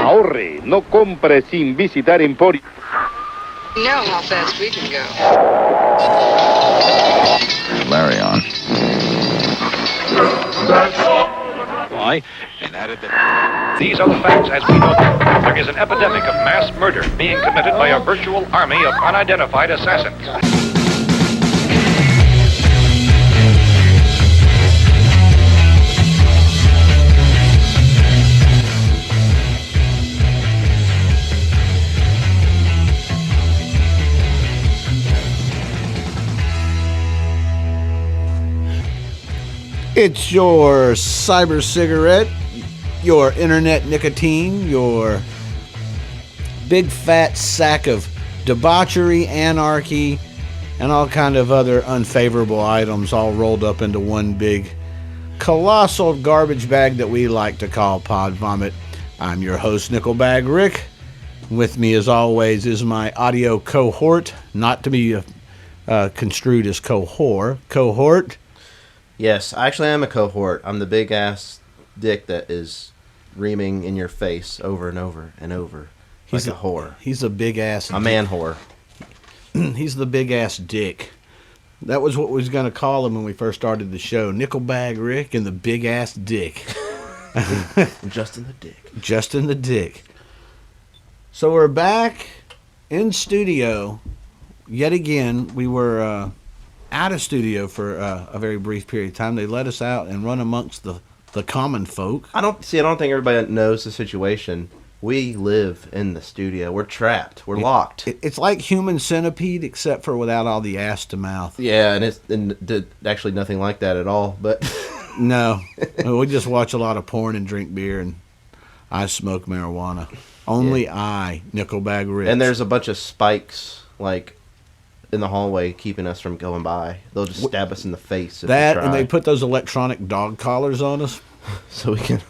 Ahorre, no compre sin visitar Emporio. You know how fast we can go. Larry on. Why? And added that these are the facts as we know them. There is an epidemic of mass murder being committed by a virtual army of unidentified assassins. It's your cyber cigarette, your internet nicotine, your big fat sack of debauchery, anarchy, and all kind of other unfavorable items all rolled up into one big colossal garbage bag that we like to call Pod Vomit. I'm your host, Nickelbag Rick. With me, as always, is my audio cohort, not to be construed as cohort. Yes, I actually am a cohort. I'm the big-ass dick that is reaming in your face over and over and over. He's like a whore. He's a big-ass... A man whore. He's the big-ass dick. That was what we was going to call him when we first started the show. Nickelbag Rick and the big-ass dick. Justin the Dick. Justin the Dick. So we're back in studio. Yet again, we were... out of studio for a very brief period of time. They let us out and run amongst the common folk. I don't think everybody knows the situation. We live in the studio. We're trapped. We're locked. It's like Human Centipede, except for without all the ass to mouth. Yeah, and actually nothing like that at all. But no, we just watch a lot of porn and drink beer, and I smoke marijuana. Only I, Nickelbag Rich. And there's a bunch of spikes, like, in the hallway keeping us from going by. They'll just stab us in the face if that, we try. And they put those electronic dog collars on us. So we can...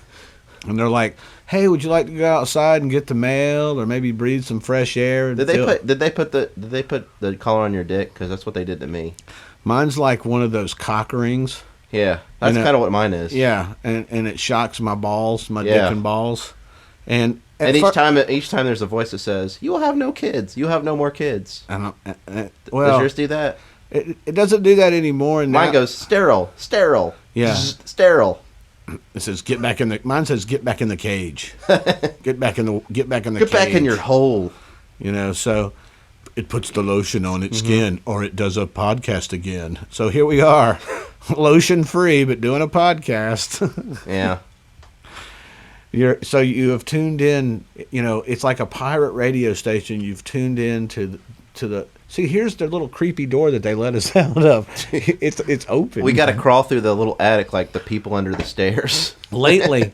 And they're like, hey, would you like to go outside and get the mail or maybe breathe some fresh air? Did they put the collar on your dick? Because that's what they did to me. Mine's like one of those cock rings. Yeah, that's kind of what mine is. Yeah, and it shocks my balls, my dick and balls. And each time there's a voice that says, "You will have no kids. You have no more kids." Well, does yours do that? It doesn't do that anymore. And mine goes sterile. Yeah, sterile. It says get back in the. Mine says get back in the cage. Get back in the cage. Get back in your hole. You know, so it puts the lotion on its skin, or it does a podcast again. So here we are, lotion free, but doing a podcast. Yeah. So you have tuned in, you know, it's like a pirate radio station. You've tuned in to the see, here's the little creepy door that they let us out of. It's open. We got to crawl through the little attic like the people under the stairs. Lately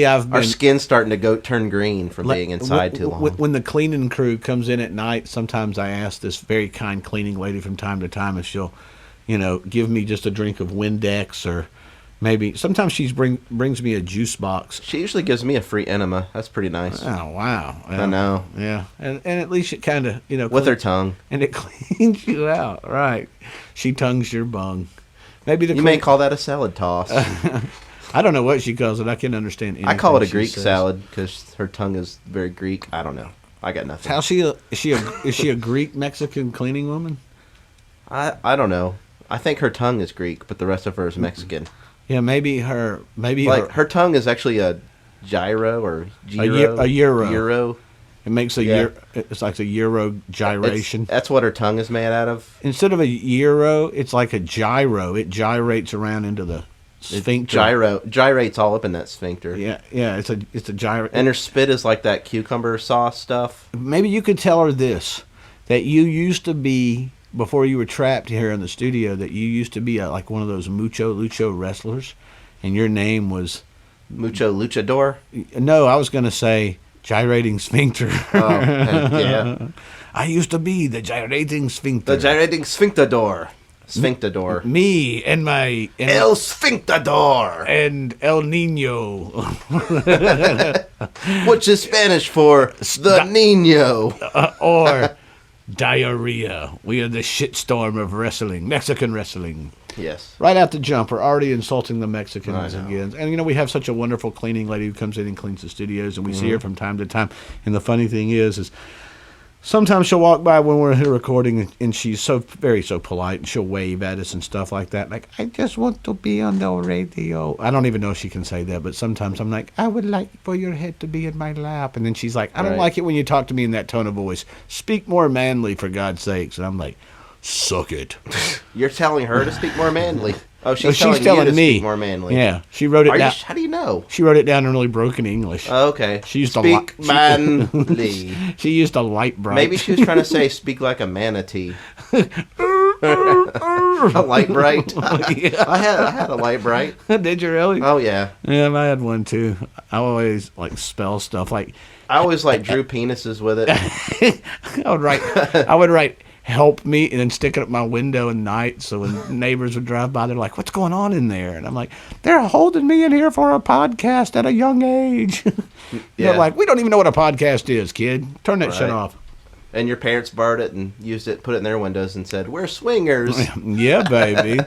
our skin's starting to turn green from being inside too long. When the cleaning crew comes in at night, sometimes I ask this very kind cleaning lady from time to time if she'll, you know, give me just a drink of Windex or maybe sometimes she brings me a juice box. She usually gives me a free enema. That's pretty nice. Oh wow! I know. Yeah, and at least it kind of, you know, with her tongue, and it cleans you out. Right? She tongues your bung. Maybe you may call that a salad toss. I don't know what she calls it. I can't understand anything. I call it a Greek salad because her tongue is very Greek. I don't know. I got nothing. Is she a Greek Mexican cleaning woman? I don't know. I think her tongue is Greek, but the rest of her is Mexican. Yeah, maybe her tongue is actually a gyro or a euro. Euro. It makes a euro. It's like a euro gyration. That's what her tongue is made out of. Instead of a euro, it's like a gyro. It gyrates around into the sphincter. Gyrates all up in that sphincter. Yeah. It's a gyro. And her spit is like that cucumber sauce stuff. Maybe you could tell her this, that you used to be, before you were trapped here in the studio, that you used to be like one of those mucho lucho wrestlers, and your name was Mucho Luchador. No, I was going to say gyrating sphincter. Oh, yeah. I used to be the gyrating sphincter. The gyrating sphinctador. Sphinctador. Me and my El Sphinctador and El Nino, which is Spanish for the Nino, or diarrhea. We are the shitstorm of wrestling, Mexican wrestling. Yes. Right out the jump, we're already insulting the Mexicans I know. again. And, you know, we have such a wonderful cleaning lady who comes in and cleans the studios, and we see her from time to time. And the funny thing is sometimes she'll walk by when we're here recording, and she's so polite, and she'll wave at us and stuff like that. Like, I just want to be on the radio. I don't even know if she can say that, but sometimes I'm like, I would like for your head to be in my lap. And then she's like, I don't Right. like it when you talk to me in that tone of voice. Speak more manly, for God's sakes. And I'm like, suck it. You're telling her to speak more manly. Oh, she's, No, telling you to me. speak more manly. Yeah, she wrote it down. How do you know? She wrote it down in really broken English. Oh, okay. She used to speak manly. She used a light bright. Maybe she was trying to say speak like a manatee. A light bright. Yeah. I had a light bright. Did you really? Oh yeah. Yeah, I had one too. I always like spell stuff like I always like drew penises with it. I would write help me and then stick it up my window at night so when neighbors would drive by they're like, what's going on in there? And I'm like, they're holding me in here for a podcast at a young age. Yeah. They're like, we don't even know what a podcast is, kid. Turn that shit Right. off. And your parents borrowed it and used it, put it in their windows and said, "We're swingers." Yeah, baby.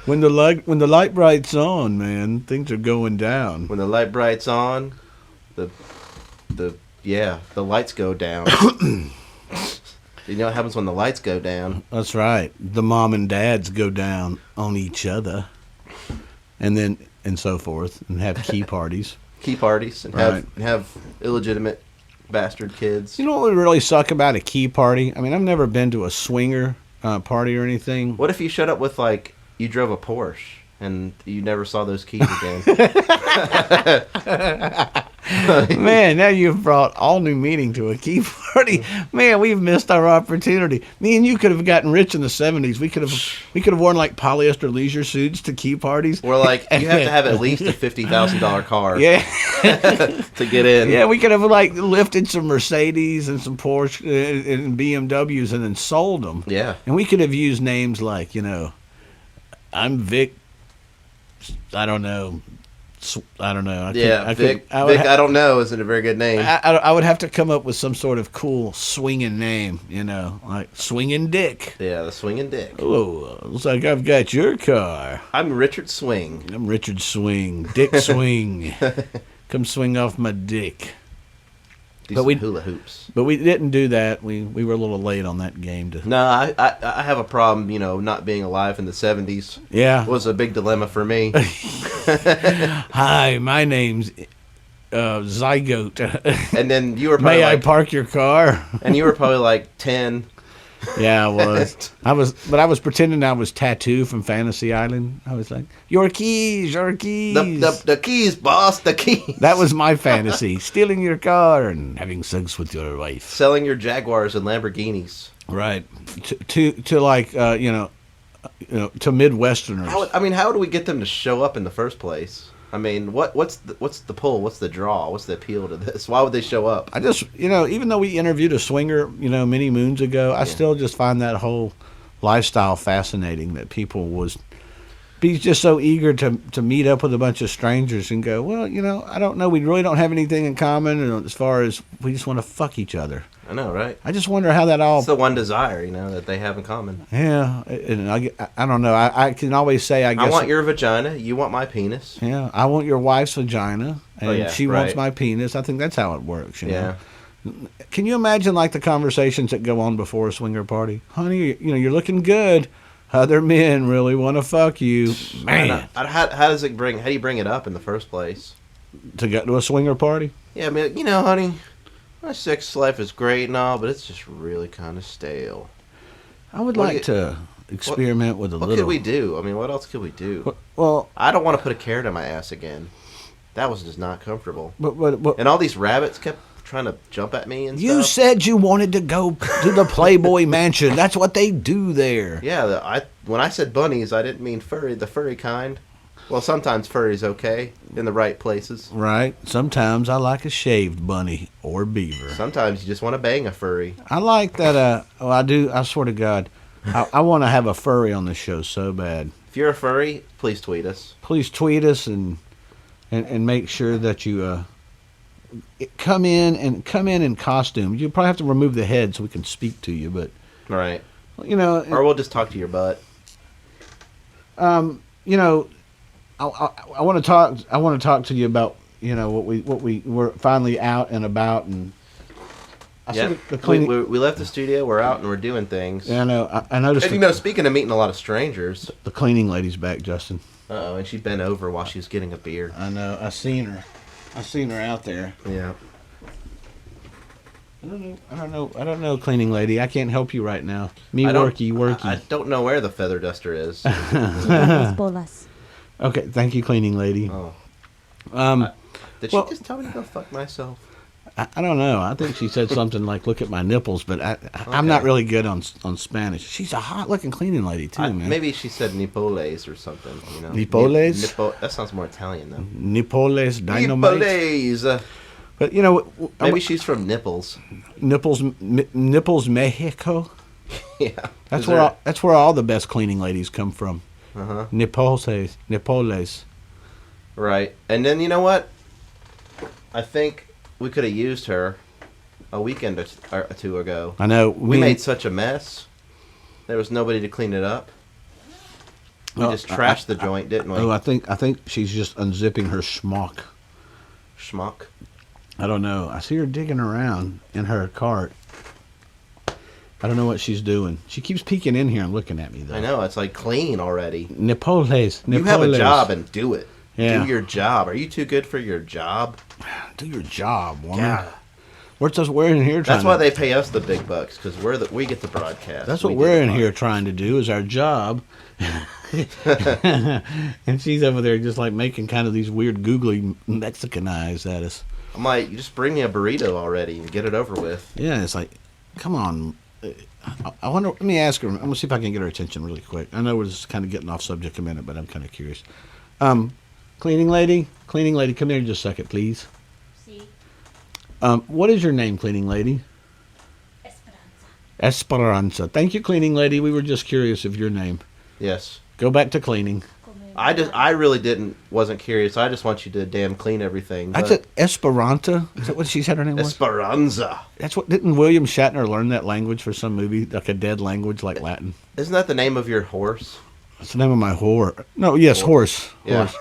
When the light bright's on, man, things are going down. When the light bright's on, the lights go down. You know what happens when the lights go down? That's right. The mom and dads go down on each other, and so forth, and have key parties. Key parties and Right. have illegitimate bastard kids. You know what would really suck about a key party? I mean, I've never been to a swinger party or anything. What if you showed up with like you drove a Porsche and you never saw those keys again? Man, now you've brought all new meaning to a key party. Man, we've missed our opportunity. Me and you could have gotten rich in the 70s. We could have worn like polyester leisure suits to key parties. Or like you have to have at least a $50,000 car Yeah. to get in. Yeah, we could have like lifted some Mercedes and some Porsche and BMWs and then sold them. Yeah. And we could have used names like, you know, I'm Vic. I don't know. Vic, I don't know isn't a very good name. I would have to come up with some sort of cool swinging name, you know, like Swinging Dick. Yeah, the Swinging Dick. Oh, looks like I've got your car. I'm Richard Swing. I'm Richard Swing. Dick Swing. Come swing off my dick. Do But some we- hula hoops. But we didn't do that. We were a little late on that game. No, I have a problem, you know, not being alive in the 70s. Yeah. Was a big dilemma for me. Hi, my name's Zygote. And then you were probably May I like, park your car? and you were probably like 10. Yeah, I was. I was pretending I was Tattoo from Fantasy Island. I was like, your keys. The keys, boss, the keys. That was my fantasy. Stealing your car and having sex with your wife. Selling your Jaguars and Lamborghinis. Right. To like, to Midwesterners. How do we get them to show up in the first place? I mean, what's the pull? What's the draw? What's the appeal to this? Why would they show up? I just, even though we interviewed a swinger, many moons ago, I still just find that whole lifestyle fascinating, that people be just so eager to meet up with a bunch of strangers and go, well, I don't know, we really don't have anything in common as far as we just want to fuck each other. I know, right? I just wonder how that all... It's the one desire, that they have in common. Yeah, and I don't know. I can always say, I guess... I want your vagina. You want my penis. Yeah, I want your wife's vagina, and she wants right. my penis. I think that's how it works, Yeah. Can you imagine, like, the conversations that go on before a swinger party? Honey, you're looking good. Other men really want to fuck you. Man. How do you bring it up in the first place? To get to a swinger party? Yeah, I mean, honey, my sex life is great and all, but it's just really kind of stale. I would like to experiment with a little... What could we do? I mean, what else could we do? Well... I don't want to put a carrot in my ass again. That was just not comfortable. But and all these rabbits kept trying to jump at me and stuff. You said you wanted to go to the Playboy Mansion. That's what they do there. Yeah, when I said bunnies, I didn't mean the furry kind. Well, sometimes furry's okay in the right places. Right. Sometimes I like a shaved bunny or beaver. Sometimes you just want to bang a furry. I like that. I do. I swear to God, I want to have a furry on the show so bad. If you're a furry, please tweet us. Please tweet us and make sure that you come in in costume. You probably have to remove the head so we can speak to you, but Right. You know, Or we'll just talk to your butt. you know, I want to talk. I want to talk to you about what we were finally out and about, and I Yeah. see the cleaning. We left the studio. We're out and we're doing things. Yeah, I know. I noticed. And speaking of meeting a lot of strangers, the cleaning lady's back, Justin. Uh-oh, and she bent over while she was getting a beer. I know. I seen her out there. Yeah. I don't know, cleaning lady. I can't help you right now. Worky. I don't know where the feather duster is. Okay, thank you, cleaning lady. Oh. Did she well- just tell me to go fuck myself? I don't know. I think she said something like, "Look at my nipples," but I'm not really good on Spanish. She's a hot-looking cleaning lady too, man. Maybe she said nipoles or something. You know, Nipoles? That sounds more Italian though. Nipoles dynamite. Nipoles. But Maybe she's from Nipples. Nipples, Mexico. Yeah, That's where all the best cleaning ladies come from. Uh-huh. Nipoles. Right, and then you know what? I think we could have used her a weekend or two ago. I know We made such a mess. There was nobody to clean it up. We just trashed the joint, didn't we? Oh, I think she's just unzipping her schmuck. Schmuck. I don't know. I see her digging around in her cart. I don't know what she's doing. She keeps peeking in here and looking at me, though. I know, it's like clean already. Nipoles. You have a job and do it. Yeah. Do your job. Are you too good for your job? Do your job, woman. Yeah. We're in here trying That's why they pay us the big bucks, because we get the broadcast. That's what we're in here trying to do, is our job. And she's over there just like making kind of these weird googly Mexican eyes at us. I'm like, you just bring me a burrito already and get it over with. Yeah, it's like, come on. I wonder, let me ask her. I'm going to see if I can get her attention really quick. I know we're just kind of getting off subject a minute, but I'm kind of curious. Cleaning lady, come here just a second, please. Sí. What is your name, cleaning lady? Esperanza. Thank you, cleaning lady. We were just curious of your name. Yes. Go back to cleaning. I really wasn't curious. I just want you to damn clean everything. That's it. Esperanza. Is that what she said her name was? Esperanza. That's what. Didn't William Shatner learn that language for some movie, like a dead language, like Latin? Isn't that the name of your horse? That's the name of my whore. No, yes, horse. Yeah. Horse.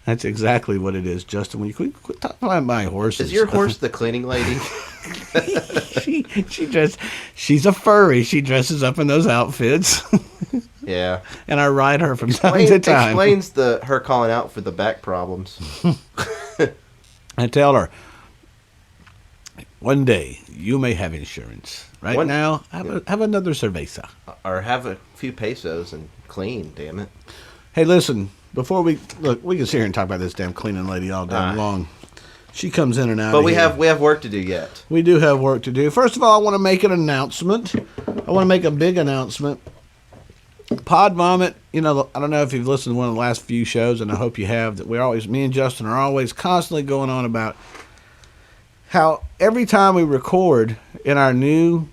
That's exactly what it is, Justin. When you quit talking about my horses. Is your horse the cleaning lady? She's a furry. She dresses up in those outfits. Yeah. And I ride her from time to time. Explains her calling out for the back problems. I tell her, one day you may have insurance. Right now, have another cerveza. Or have a few pesos and clean, damn it. Hey, listen, before we can sit here and talk about this damn cleaning lady all day long. She comes in and out. But we have work to do yet. We do have work to do. First of all, I want to make an announcement. I want to make a big announcement. Pod Vomit, I don't know if you've listened to one of the last few shows, and I hope you have, that me and Justin are always constantly going on about how every time we record in our new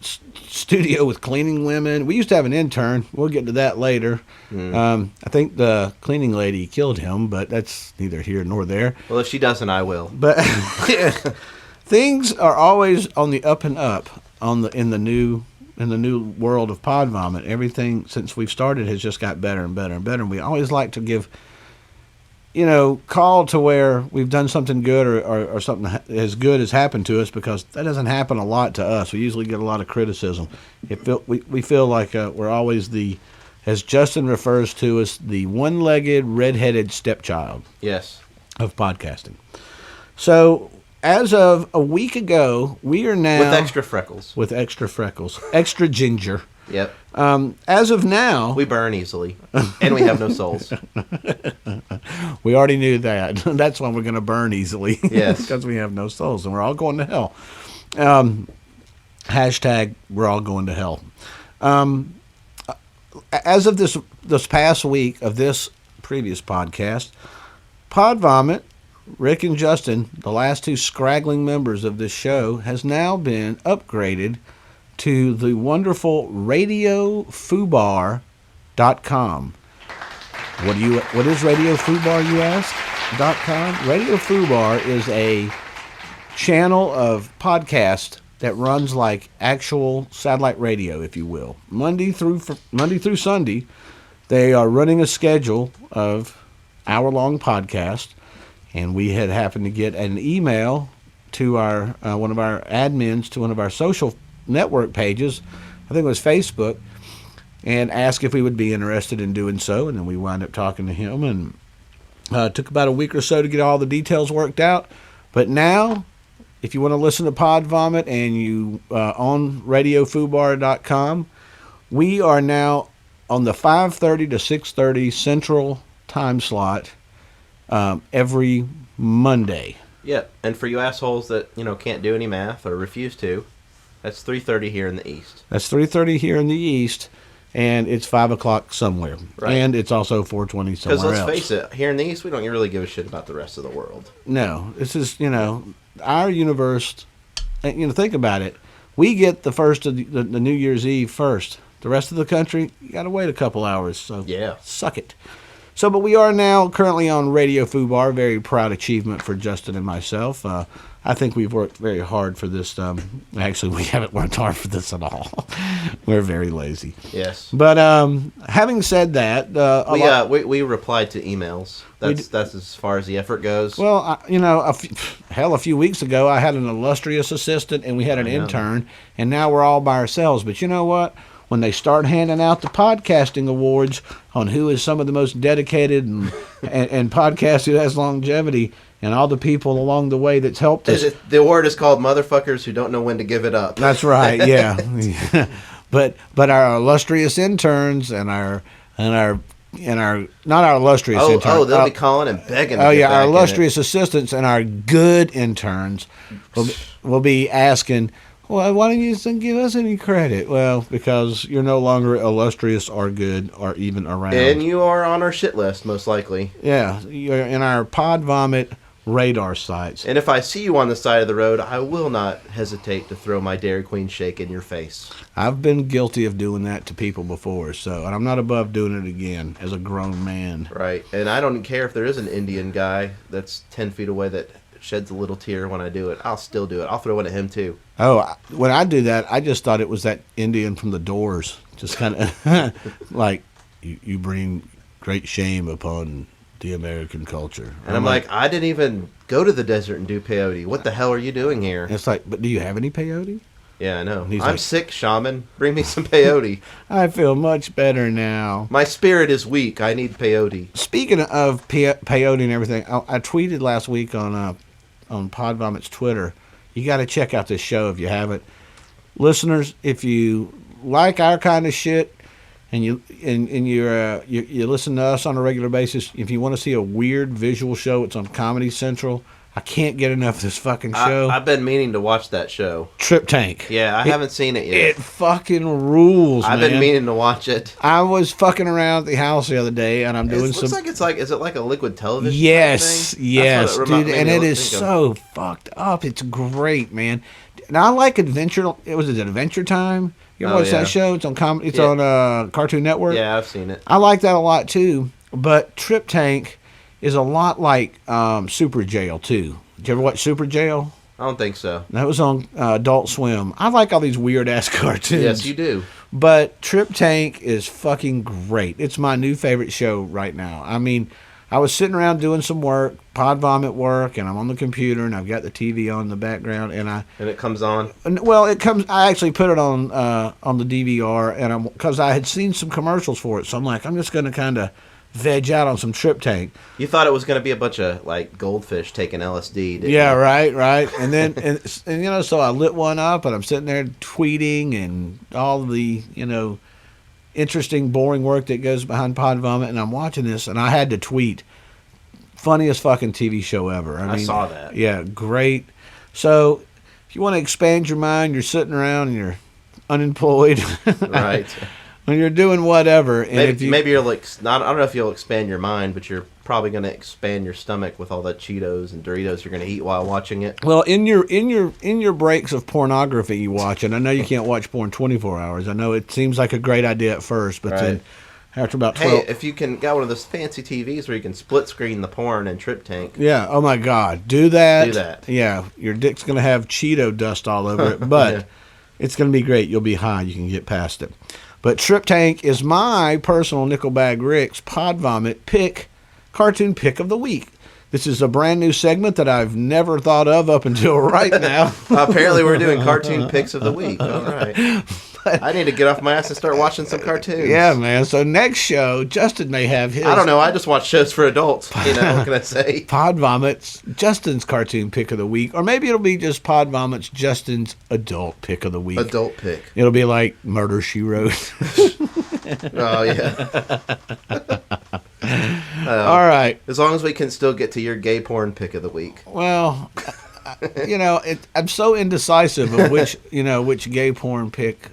studio with cleaning women, we used to have an intern. We'll get to that later. I think the cleaning lady killed him, but that's neither here nor there. Well, if she doesn't, I will. But things are always on the up and up in the new world of Pod Vomit. Everything since we've started has just got better and better and better. And we always like to give, call to where we've done something good or something as good has happened to us, because that doesn't happen a lot to us. We usually get a lot of criticism. We feel like we're always as Justin refers to us, the one-legged, red-headed stepchild. Yes. Of podcasting. So, as of a week ago, we are now... With extra freckles. Extra ginger. Yep. As of now... We burn easily. And we have no souls. We already knew that. That's why we're going to burn easily. Yes. Because we have no souls, and we're all going to hell. Hashtag, we're all going to hell. As of this past week of this previous podcast, Pod Vomit, Rick and Justin, the last two scraggling members of this show, has now been upgraded to the wonderful RadioFubar.com. What is Radio Fubar, you ask? .com? Radio Fubar is a channel of podcast that runs like actual satellite radio, if you will. Monday through Sunday, they are running a schedule of hour-long podcasts, and we had happened to get an email to our one of our admins to one of our social network pages, I think it was Facebook, and asked if we would be interested in doing so, and then we wound up talking to him, and it took about a week or so to get all the details worked out. But now, if you want to listen to Pod Vomit and you on RadioFubar.com, we are now on the 5:30 to 6:30 Central time slot every Monday. Yep, and for you assholes that can't do any math or refuse to, that's 3:30 here in the East. That's 3:30 here in the East, and it's 5 o'clock somewhere. Right. And it's also 4:20 somewhere else. Because let's face it, here in the East, we don't really give a shit about the rest of the world. No, this is, our universe, and, think about it. We get the first of the New Year's Eve first. The rest of the country, you got to wait a couple hours, so yeah, suck it. So, but we are now currently on Radio Fubar. Very proud achievement for Justin and myself. I think we've worked very hard for this. Actually, we haven't worked hard for this at all. We're very lazy. Yes. But having said that, we replied to emails. That's as far as the effort goes. Well, a few weeks ago, I had an illustrious assistant and we had an intern, and now we're all by ourselves. But you know what? When they start handing out the podcasting awards on who is some of the most dedicated and podcast who has longevity, and all the people along the way that's helped us. The award is called Motherfuckers Who Don't Know When to Give It Up. That's right, yeah. But our illustrious interns and our not our illustrious interns. Oh, they'll be calling and begging. Oh yeah, our illustrious assistants and our good interns will be asking, well, why don't you give us any credit? Well, because you're no longer illustrious or good or even around. And you are on our shit list, most likely. Yeah, you're in our Pod Vomit radar sites. And if I see you on the side of the road, I will not hesitate to throw my Dairy Queen shake in your face. I've been guilty of doing that to people before, and I'm not above doing it again as a grown man. Right, and I don't care if there is an Indian guy that's 10 feet away that sheds a little tear when I do it. I'll still do it. I'll throw it at him too. Oh, when I do that, I just thought it was that Indian from The Doors. Just kind of like, you bring great shame upon the American culture. And I'm like, I didn't even go to the desert and do peyote. What the hell are you doing here? It's like, but do you have any peyote? Yeah, I know. I'm sick, shaman. Bring me some peyote. I feel much better now. My spirit is weak. I need peyote. Speaking of peyote and everything, I tweeted last week on Pod Vomit's Twitter. You got to check out this show if you haven't. Listeners, if you like our kind of shit and you listen to us on a regular basis, if you want to see a weird visual show, it's on Comedy Central. I can't get enough of this fucking show. I've been meaning to watch that show. Trip Tank. Yeah, I haven't seen it yet. It fucking rules, man. I've been meaning to watch it. I was fucking around at the house the other day, and I'm doing some... Looks like is it like a liquid television Yes, thing? Yes, dude, and it is so fucked up. It's great, man. Now, I like Adventure... Was it Adventure Time? You ever watch that show? It's on on Cartoon Network. Yeah, I've seen it. I like that a lot, too. But Trip Tank is a lot like Super Jail, too. Did you ever watch Super Jail? I don't think so. That was on Adult Swim. I like all these weird-ass cartoons. Yes, you do. But Trip Tank is fucking great. It's my new favorite show right now. I mean, I was sitting around doing some work, Pod Vomit work, and I'm on the computer, and I've got the TV on in the background, and it comes on? Well, it comes... I actually put it on the DVR, and because I had seen some commercials for it, so I'm like, I'm just going to kind of veg out on some Trip Tank. You thought it was going to be a bunch of like goldfish taking LSD, didn't you? Yeah, right. And then and so I lit one up and I'm sitting there tweeting and all the, interesting, boring work that goes behind Pod Vomit, and I'm watching this and I had to tweet, funniest fucking TV show ever. I mean, saw that. Yeah, great. So if you want to expand your mind, you're sitting around and you're unemployed. Right. When you're doing whatever, and maybe you're like, I don't know if you'll expand your mind, but you're probably going to expand your stomach with all the Cheetos and Doritos you're going to eat while watching it. Well, in your breaks of pornography you watch, and I know you can't watch porn 24 hours. I know it seems like a great idea at first, but then after about 12. Hey, if you got one of those fancy TVs where you can split screen the porn and Trip Tank. Yeah. Oh my God. Do that. Do that. Yeah. Your dick's gonna have Cheeto dust all over it, but Yeah. it's gonna be great. You'll be high. You can get past it. But Trip Tank is my personal Nickelbag Rick's Pod Vomit cartoon pick of the week. This is a brand new segment that I've never thought of up until right now. Apparently, we're doing cartoon picks of the week. All right. I need to get off my ass and start watching some cartoons. Yeah, man. So next show, Justin may have his. I don't know. I just watch shows for adults. You know, what can I say? Pod Vomits, Justin's cartoon pick of the week. Or maybe it'll be just Pod Vomits, Justin's adult pick of the week. Adult pick. It'll be like Murder, She Wrote. Oh, yeah. All right. As long as we can still get to your gay porn pick of the week. Well, I'm so indecisive of which gay porn pick,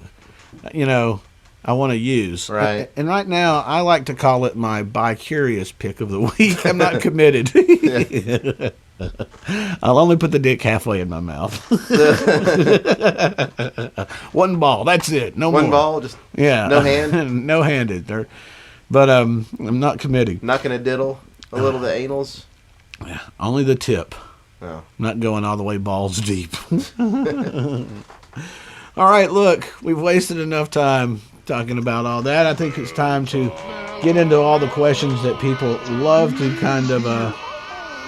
I want to use. Right. And right now, I like to call it my bi-curious pick of the week. I'm not committed. I'll only put the dick halfway in my mouth. One ball. That's it. No more. One ball? Just no hand? No handed. But I'm not committing. Not going to diddle a little the anals? Yeah, only the tip. Oh. I'm not going all the way balls deep. All right, look, we've wasted enough time talking about all that. I think it's time to get into all the questions that people love to kind of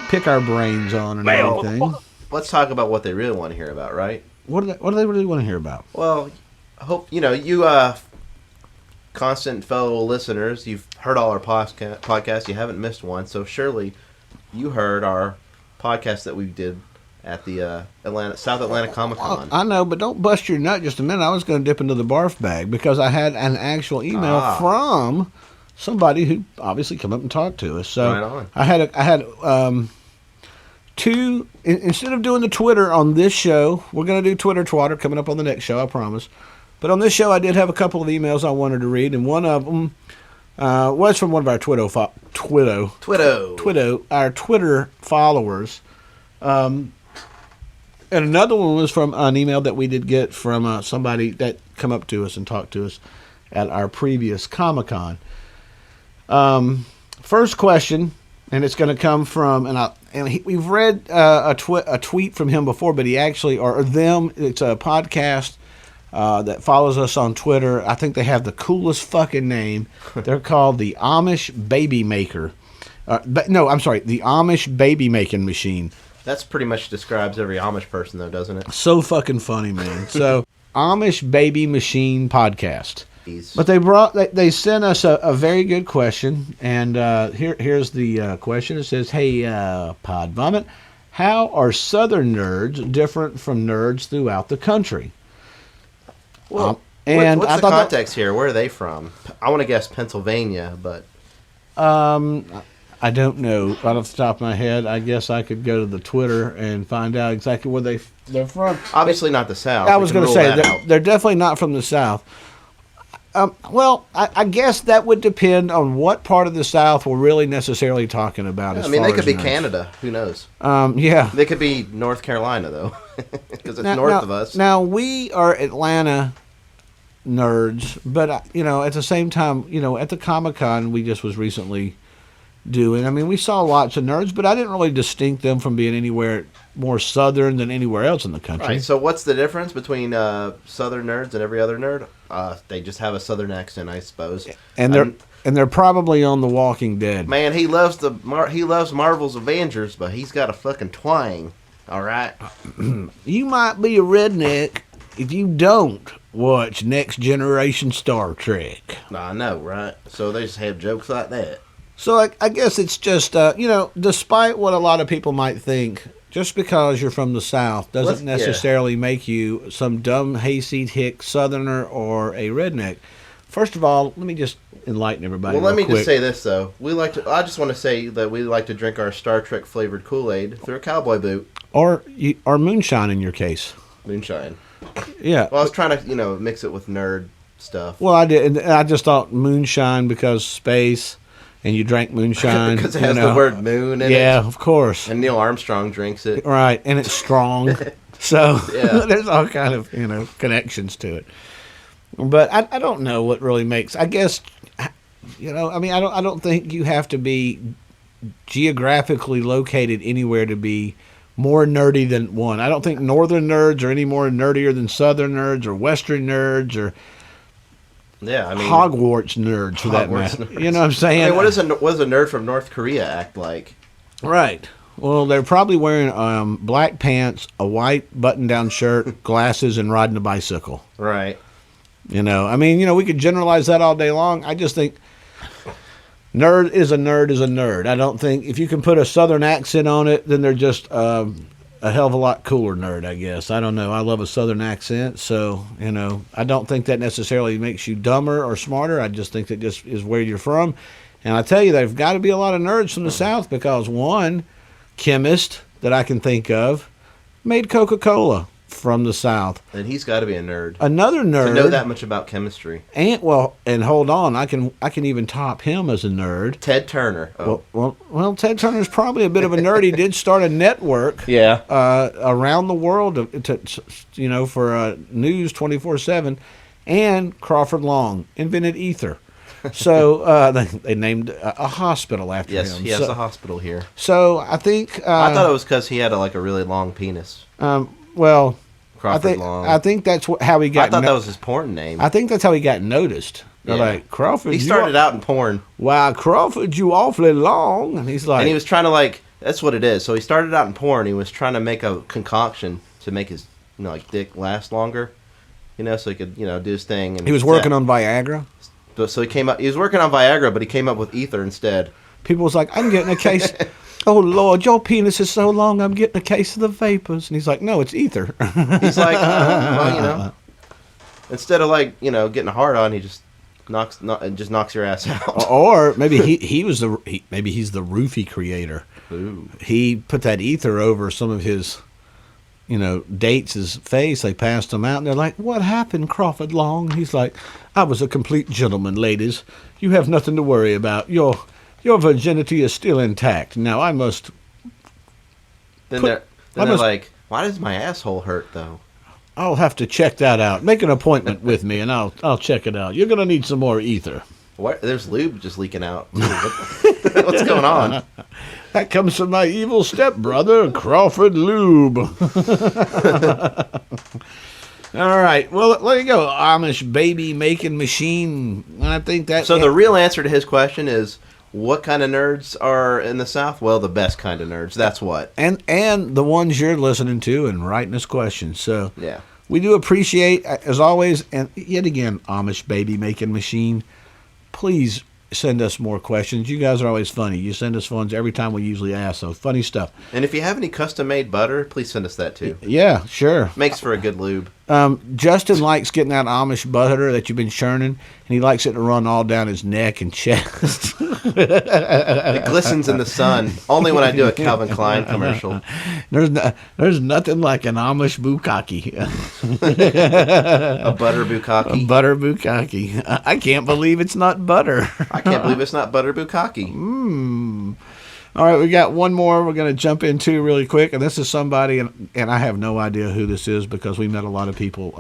pick our brains on and everything. Let's talk about what they really want to hear about, right? What do they really want to hear about? Well, I hope, you constant fellow listeners, you've heard all our podcasts. You haven't missed one, so surely you heard our podcast that we did at the South Atlanta Comic Con. I know, but don't bust your nut just a minute. I was going to dip into the barf bag because I had an actual email from somebody who obviously came up and talked to us. So right on. I had two. Instead of doing the Twitter on this show, we're going to do Twitter Twatter coming up on the next show, I promise. But on this show, I did have a couple of emails I wanted to read, and one of them was from one of our Twitter followers. And another one was from an email that we did get from somebody that come up to us and talked to us at our previous Comic-Con. First question, and it's going to come from, we've read a tweet from him before, but it's a podcast that follows us on Twitter. I think they have the coolest fucking name. They're called the Amish Baby Maker. The Amish Baby Making Machine. That's pretty much describes every Amish person, though, doesn't it? So fucking funny, man. So, Amish Baby Machine Podcast. Jeez. But they sent us a very good question, and here's the question. It says, "Hey, Pod Vomit, how are Southern nerds different from nerds throughout the country?" Well, and what's the context here? Where are they from? I want to guess Pennsylvania, but I don't know. Right off the top of my head, I guess I could go to the Twitter and find out exactly where they're from. Obviously not the South. I was going to say, they're definitely not from the South. Well, I guess that would depend on what part of the South we're really necessarily talking about. Yeah, they could be Canada. Who knows? Yeah. They could be North Carolina, though, because it's north of us. Now, we are Atlanta nerds, but, at the same time, at the Comic-Con we just was recently doing. I mean, we saw lots of nerds, but I didn't really distinct them from being anywhere more Southern than anywhere else in the country. Right, so what's the difference between Southern nerds and every other nerd? They just have a Southern accent, I suppose. And they're probably on The Walking Dead. Man, he loves Marvel's Avengers, but he's got a fucking twang. All right. You might be a redneck if you don't watch Next Generation Star Trek. I know, right? So they just have jokes like that. So I guess it's just, despite what a lot of people might think, just because you're from the South doesn't necessarily make you some dumb, hayseed hick Southerner or a redneck. First of all, let me just enlighten everybody. Well, let me quick. just say this, though. I just want to say that we like to drink our Star Trek flavored Kool-Aid through a cowboy boot. Or moonshine in your case. Moonshine. Yeah. Well, I was trying to, mix it with nerd stuff. Well, I did. I just thought moonshine because space. And you drank moonshine. Because it has the word moon in it. Yeah, of course. And Neil Armstrong drinks it. Right, and it's strong. So yeah. There's all kind of, connections to it. But I don't know what really makes... I guess I mean, I don't think you have to be geographically located anywhere to be more nerdy than one. I don't think northern nerds are any more nerdier than southern nerds or western nerds or Hogwarts nerds for that matter. Nerds. You know what I'm saying? I mean, what does a nerd from North Korea act like? Right. Well, they're probably wearing black pants, a white button-down shirt, glasses, and riding a bicycle. Right. I mean, we could generalize that all day long. I just think nerd is a nerd. I don't think if you can put a southern accent on it, then they're just a hell of a lot cooler nerd, I guess. I don't know. I love a southern accent, so, I don't think that necessarily makes you dumber or smarter. I just think that just is where you're from. And I tell you, there've got to be a lot of nerds from the South because one chemist that I can think of made Coca-Cola from the South. And he's got to be a nerd. Another nerd to know that much about chemistry. And hold on, I can even top him as a nerd. Ted Turner. Oh. Well, Ted Turner's probably a bit of a nerd. He did start a network. Yeah. Around the world for news 24/7, and Crawford Long invented ether. So they named a hospital after him. Yes, he has a hospital here. So I think I thought it was because he had a really long penis. Well, Crawford Long. I think that's how he got. I thought that was his porn name. I think that's how he got noticed. They're like, Crawford. He started out in porn. Wow, Crawford, you awfully long. And he's like, and he was trying to that's what it is. So he started out in porn. He was trying to make a concoction to make his dick last longer. So he could do his thing. And he was working on Viagra. So he was working on Viagra, but he came up with ether instead. People was like, I'm getting a case. Oh, Lord, your penis is so long, I'm getting a case of the vapors. And he's like, no, it's ether. He's like, instead of getting a hard on, he just knocks your ass out. Or maybe he's the roofie creator. Ooh. He put that ether over some of his Dates' face. They passed him out, and they're like, what happened, Crawford Long? He's like, I was a complete gentleman, ladies. You have nothing to worry about. Your virginity is still intact. Now I must... They're like, why does my asshole hurt, though? I'll have to check that out. Make an appointment with me, and I'll check it out. You're going to need some more ether. What? There's lube just leaking out. What's going on? That comes from my evil stepbrother, Crawford Lube. All right. Well, there you go. Amish baby making machine. I think that. So the real answer to his question is, what kind of nerds are in the South? Well, the best kind of nerds. That's what. And the ones you're listening to and writing us questions. So yeah, we do appreciate, as always, and yet again, Amish baby making machine. Please send us more questions. You guys are always funny. You send us ones every time we usually ask, so funny stuff. And if you have any custom-made butter, please send us that too. Yeah, sure. Makes for a good lube. Justin likes getting that Amish butter that you've been churning, and he likes it to run all down his neck and chest. It glistens in the sun. Only when I do a Calvin Klein commercial. There's nothing like an Amish bukkake. A butter bukkake. A butter bukkake. I can't believe it's not butter. I can't believe it's not butter bukkake. All right, we got one more we're going to jump into really quick, and this is somebody, and I have no idea who this is because we met a lot of people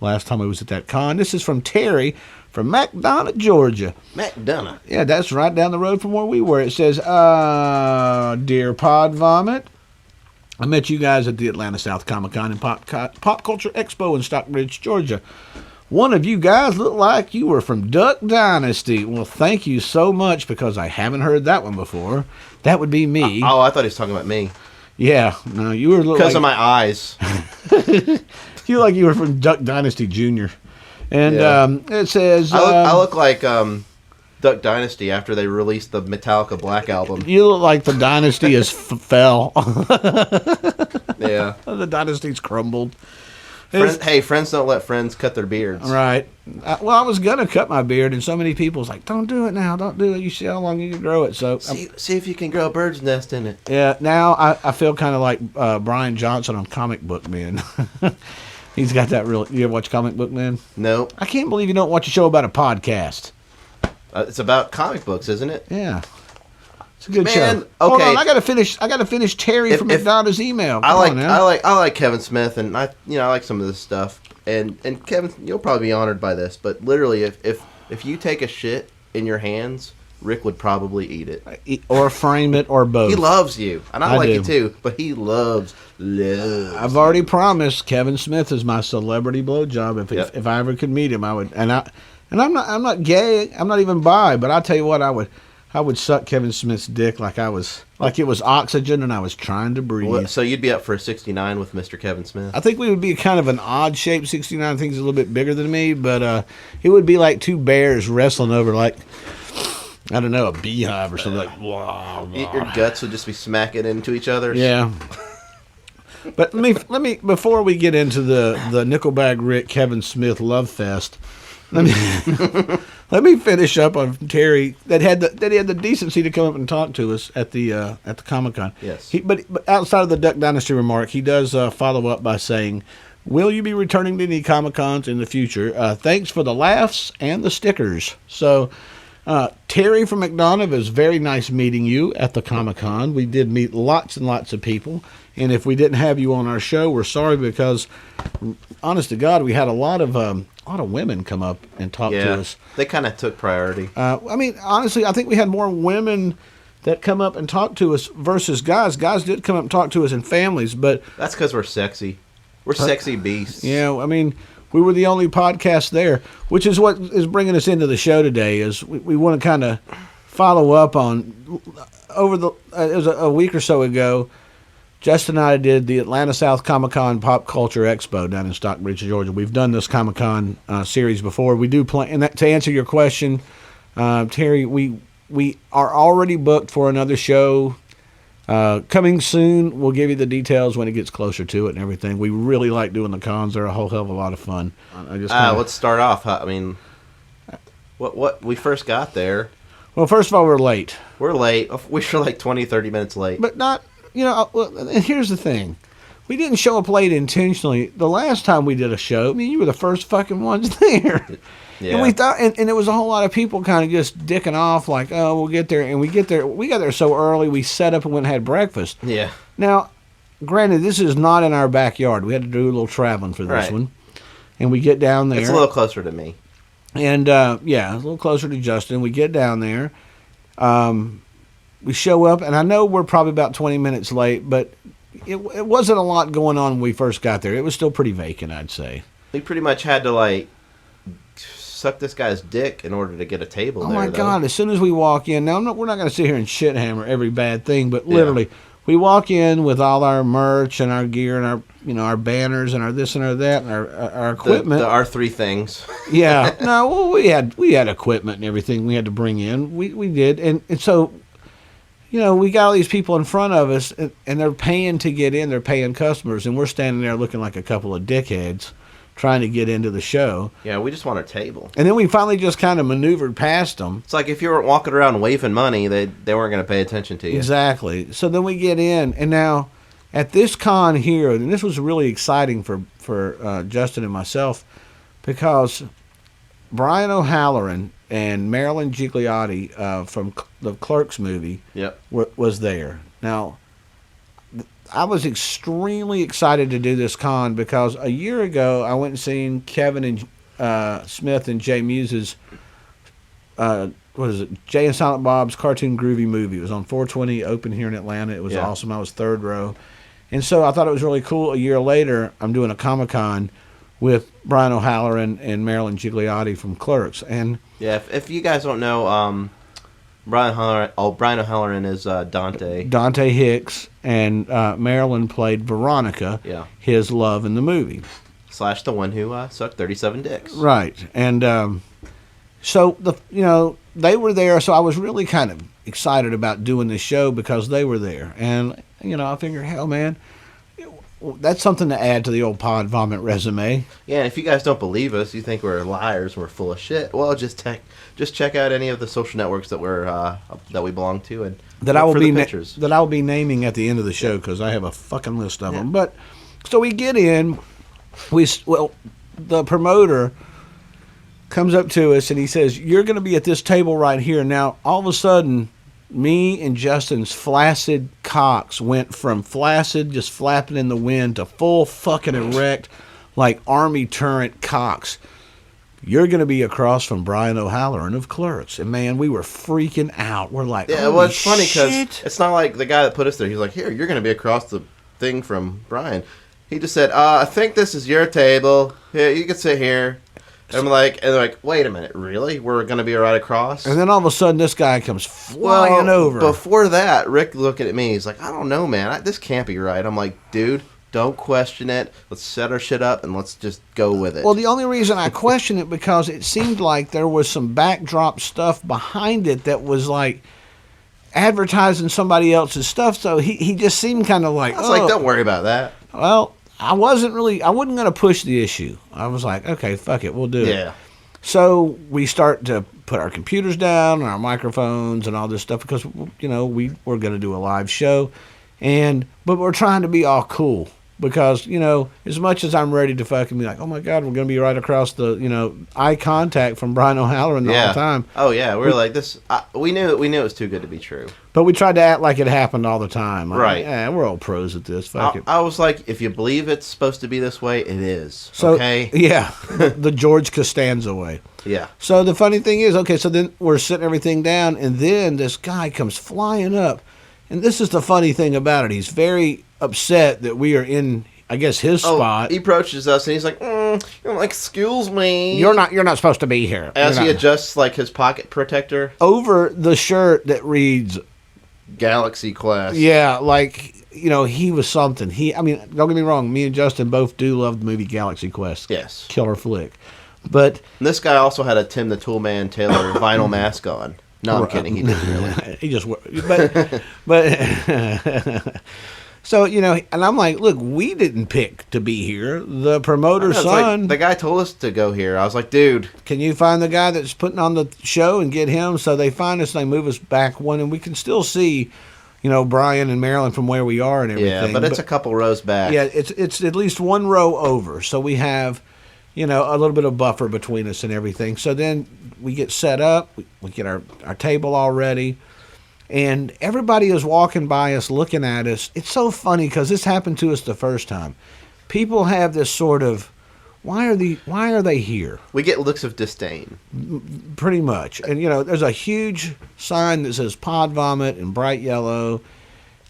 last time I was at that con. This is from Terry from McDonough, Georgia. McDonough. Yeah, that's right down the road from where we were. It says, Dear Pod Vomit, I met you guys at the Atlanta South Comic Con and Pop Culture Expo in Stockbridge, Georgia. One of you guys looked like you were from Duck Dynasty. Well, thank you so much because I haven't heard that one before. That would be me. I thought he was talking about me. Yeah, no, you were because of my eyes. You look like you were from Duck Dynasty Jr. And it says I look like Duck Dynasty after they released the Metallica Black album. You look like the dynasty has fell. Yeah, the dynasty's crumbled. Friends don't let friends cut their beards. Right. Well, I was going to cut my beard, and so many people was like, don't do it now. Don't do it. You see how long you can grow it. So see if you can grow a bird's nest in it. Yeah, now I feel kind of like Brian Johnson on Comic Book Men. He's got that real... You ever watch Comic Book Men? Nope. I can't believe you don't watch a show about a podcast. It's about comic books, isn't it? Yeah. It's a good show. Okay. Hold on, I gotta finish Terry from McDonald's email. I like Kevin Smith, and I like some of this stuff. And Kevin, you'll probably be honored by this, but literally, if you take a shit in your hands, Rick would probably eat it. Or frame it, or both. He loves you. And I like do. you too, but he loves I've already promised Kevin Smith is my celebrity blowjob. If I ever could meet him, I would. And I'm not gay. I'm not even bi. But I tell you what, I would suck Kevin Smith's dick like it was oxygen and I was trying to breathe. Well, so you'd be up for a 69 with Mr. Kevin Smith? I think we would be kind of an odd shaped 69. I think he's a little bit bigger than me, but it would be like two bears wrestling over like, I don't know, a beehive or something. Like, blah, blah. Your guts would just be smacking into each other. Yeah. But let me before we get into the Nickelback Rick Kevin Smith love fest, let me finish up on Terry that he had the decency to come up and talk to us at the Comic-Con. Yes. But outside of the Duck Dynasty remark, he does follow up by saying, "Will you be returning to any Comic-Cons in the future? Thanks for the laughs and the stickers." So. Terry from McDonough, it was very nice meeting you at the Comic-Con. We did meet lots and lots of people, and if we didn't have you on our show, we're sorry because, honest to God, we had a lot of women come up and talk to us. They kind of took priority. I mean, honestly, I think we had more women that come up and talk to us versus guys. Guys did come up and talk to us in families, but that's because we're sexy. We're sexy beasts. Yeah, I mean. We were the only podcast there, which is what is bringing us into the show today. Is we want to kind of follow up on it was a week or so ago. Justin and I did the Atlanta South Comic-Con Pop Culture Expo down in Stockbridge, Georgia. We've done this Comic-Con series before. We do plan, and to answer your question, Terry, we are already booked for another show. Coming soon. We'll give you the details when it gets closer to it and everything. We really like doing the cons. They're a whole hell of a lot of fun. Let's start off. I mean, what we first got there. Well, first of all, we're late. We're late. We're like 20, 30 minutes late. But not, and here's the thing. We didn't show up late intentionally. The last time we did a show, I mean, you were the first fucking ones there. Yeah. And we thought, and it was a whole lot of people kind of just dicking off like, oh, we'll get there. And we got there so early, we set up and went and had breakfast. Yeah. Now, granted, this is not in our backyard. We had to do a little traveling for this one. And we get down there. It's a little closer to me. And, a little closer to Justin. We get down there. We show up, and I know we're probably about 20 minutes late, but it wasn't a lot going on when we first got there. It was still pretty vacant, I'd say. We pretty much had to, suck this guy's dick in order to get a table there. Oh, my God. As soon as we walk in, now, we're not going to sit here and shit hammer every bad thing, but literally, we walk in with all our merch and our gear and our banners and our this and our that and our equipment. Our three things. Yeah. No, well, we had equipment and everything we had to bring in. We did. And so, we got all these people in front of us, and they're paying to get in. They're paying customers, and we're standing there looking like a couple of dickheads trying to get into the show. Yeah, we just want our table. And then we finally just kind of maneuvered past them. It's like if you weren't walking around waving money, they weren't going to pay attention to you. Exactly. So then we get in, and now at this con here, and this was really exciting for Justin and myself, because Brian O'Halloran and Marilyn Gigliotti from the Clerks movie was there. Now, I was extremely excited to do this con because a year ago I went and seen Kevin and Smith and Jay Muse's Jay and Silent Bob's Cartoon Groovy movie. It was on 420 open here in Atlanta. It was awesome. I was third row. And so I thought it was really cool. A year later, I'm doing a Comic-Con with Brian O'Halloran and Marilyn Gigliotti from Clerks. And if you guys don't know, Brian O'Halloran is Dante. Dante Hicks, and Marilyn played Veronica, his love in the movie. / the one who sucked 37 dicks. Right. And so, they were there, so I was really kind of excited about doing this show because they were there. And, I figured, hell, man, that's something to add to the old Pod Vomit resume. Yeah, and if you guys don't believe us, you think we're liars and we're full of shit, well, just check out any of the social networks that we belong to, and that I will be pictures. That I will be naming at the end of the show because I have a fucking list of them. But so we get in, the promoter comes up to us and he says, "You're going to be at this table right here." Now, all of a sudden, me and Justin's flaccid cocks went from flaccid, just flapping in the wind, to full fucking erect, like army turret cocks. you're going to be across from Brian O'Halloran of Clerks. And, man, we were freaking out. We're like, Yeah, well, it's funny because it's not like the guy that put us there. He's like, here, you're going to be across the thing from Brian. He just said, I think this is your table. Here, you can sit here. And they're like, wait a minute, really? We're going to be right across? And then all of a sudden, this guy comes flying over. Before that, Rick looking at me, he's like, I don't know, man. This can't be right. I'm like, dude, don't question it. Let's set our shit up and let's just go with it. Well, the only reason I question it because it seemed like there was some backdrop stuff behind it that was like advertising somebody else's stuff. So he just seemed kind of like, I was like, don't worry about that. Well, I wasn't going to push the issue. I was like, okay, fuck it, we'll do it. Yeah. So we start to put our computers down and our microphones and all this stuff because, we were going to do a live show. But we're trying to be all cool because, as much as I'm ready to fucking be like, oh my God, we're going to be right across the, eye contact from Brian O'Halloran the whole time. Oh yeah. We were like this. We knew it was too good to be true. But we tried to act like it happened all the time. Right. Yeah, we're all pros at this. Fuck it. I was like, if you believe it's supposed to be this way, it is. So, okay? Yeah. The George Costanza way. Yeah. So the funny thing is, okay, so then we're sitting everything down, and then this guy comes flying up. And this is the funny thing about it. He's very upset that we are in, I guess, his spot. He approaches us, and he's like, excuse me. You're not supposed to be here. As he adjusts, like, his pocket protector. Over the shirt that reads Galaxy Quest. Yeah, like, he was something. Don't get me wrong. Me and Justin both do love the movie Galaxy Quest. Yes. Killer flick. But and this guy also had a Tim the Toolman Taylor vinyl mask on. No, I'm kidding. He didn't really. He just, but so, and I'm like, look, we didn't pick to be here. The promoter's son. Like, the guy told us to go here. I was like, dude. Can you find the guy that's putting on the show and get him? So they find us and they move us back one, and we can still see, Brian and Marilyn from where we are and everything. Yeah, but it's a couple rows back. Yeah, it's at least one row over. So we have, a little bit of buffer between us and everything. So then we get set up. We get our table all ready. And everybody is walking by us, looking at us. It's so funny because this happened to us the first time. People have this sort of, why are they here? We get looks of disdain. Pretty much. And, there's a huge sign that says Pod Vomit in bright yellow.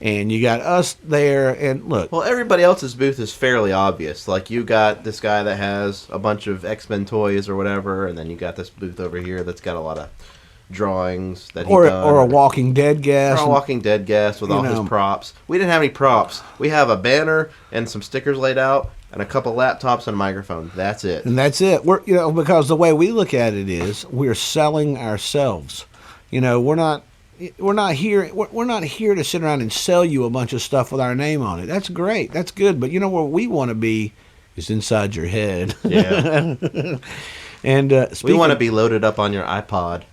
And you got us there. And look. Well, everybody else's booth is fairly obvious. Like, you got this guy that has a bunch of X-Men toys or whatever. And then you got this booth over here that's got a lot of drawings that he done. Or a Walking Dead guest. Or a Walking Dead guest with all his props. We didn't have any props. We have a banner and some stickers laid out and a couple laptops and a microphone. That's it. And that's it. We're because the way we look at it is we're selling ourselves. We're not here to sit around and sell you a bunch of stuff with our name on it. That's great. That's good. But where we want to be is inside your head. Yeah. And we want to be loaded up on your iPod.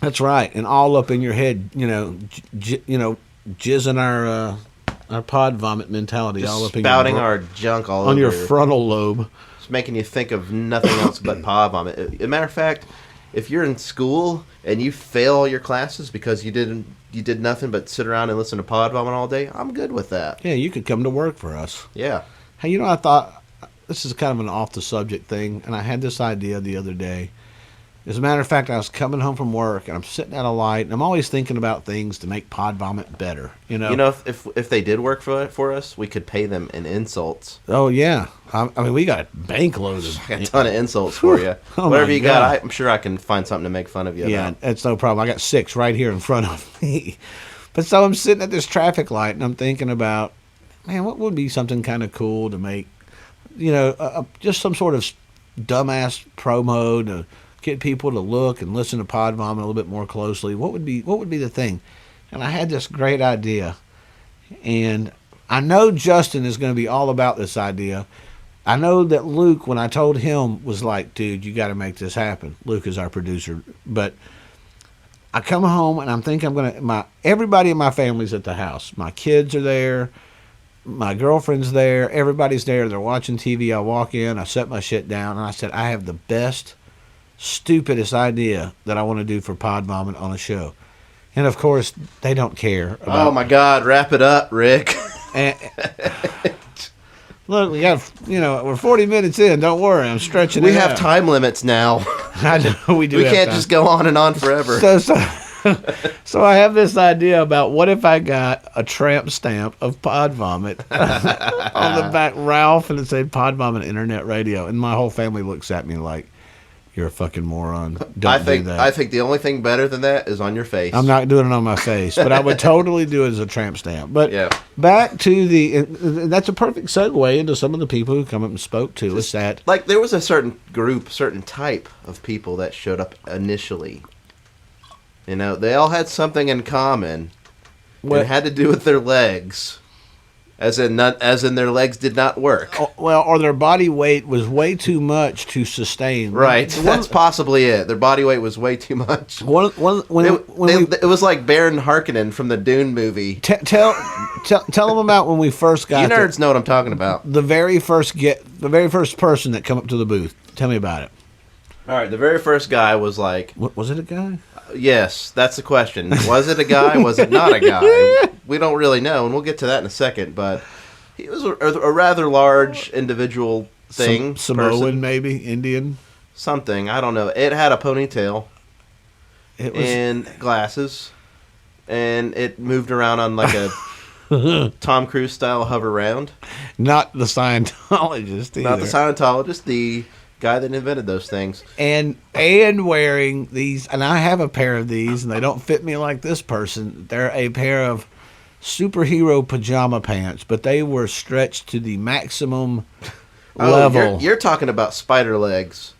That's right, and all up in your head, jizzing our pod vomit mentality just all up in spouting our junk all on over your frontal lobe. It's making you think of nothing else but pod vomit. As a matter of fact, if you're in school and you fail your classes because you did nothing but sit around and listen to pod vomit all day, I'm good with that. Yeah, you could come to work for us. Yeah. Hey, I thought this is kind of an off the subject thing, and I had this idea the other day. As a matter of fact, I was coming home from work, and I'm sitting at a light, and I'm always thinking about things to make Pod Vomit better. If they did work for us, we could pay them in insults. Oh, yeah. We got bank loaded. I got a ton of insults for you. Whatever you got, I'm sure I can find something to make fun of you about. Yeah, it's no problem. I got 6 right here in front of me. But so I'm sitting at this traffic light, and I'm thinking about, man, what would be something kind of cool to make, just some sort of dumbass promo to get people to look and listen to Pod Vomit a little bit more closely. What would be the thing? And I had this great idea, and I know Justin is going to be all about this idea. I know that Luke, when I told him, was like, dude, you got to make this happen. Luke is our producer. But I come home, and I'm thinking everybody in my family's at the house. My kids are there. My girlfriend's there. Everybody's there. They're watching TV. I walk in. I set my shit down, and I said, I have the best, stupidest idea that I want to do for Pod Vomit on a show. And of course, they don't care about. Oh my God, wrap it up, Rick. Look, we got, we're 40 minutes in. Don't worry, I'm stretching it out. We have time limits now. I know we do. We have can't time. just go on and on forever. So I have this idea about what if I got a tramp stamp of Pod Vomit on the back, Ralph, and it said Pod Vomit Internet Radio, and my whole family looks at me like, "You're a fucking moron. Don't do that." I think the only thing better than that is on your face. I'm not doing it on my face, but I would totally do it as a tramp stamp. But Yeah. back to that's a perfect segue into some of the people who come up and spoke to us. That Like, there was a certain group, certain type of people that showed up initially. You know, they all had something in common. What- It had to do with their legs. As in their legs did not work. or their body weight was way too much to sustain. Right. That's possibly it. Their body weight was way too much. When It was like Baron Harkonnen from the Dune movie. tell them about when we first got You nerds know what I'm talking about. the very first person that come up to the booth. Tell me about it. All right, the very first guy was like, What, was it a guy? yes, that's the question. Was it a guy? Was it not a guy? We don't really know, and we'll get to that in a second, but he was a rather large individual thing. Samoan, person. maybe Indian. Something, I don't know. It had a ponytail It was and glasses, and it moved around on like a Tom Cruise style hover round. not the Scientologist either. Not the Scientologist, the guy that invented those things. and wearing these, and I have a pair of these, and they don't fit me like this person. They're a pair of superhero pajama pants, but they were stretched to the maximum level. You're talking about spider legs.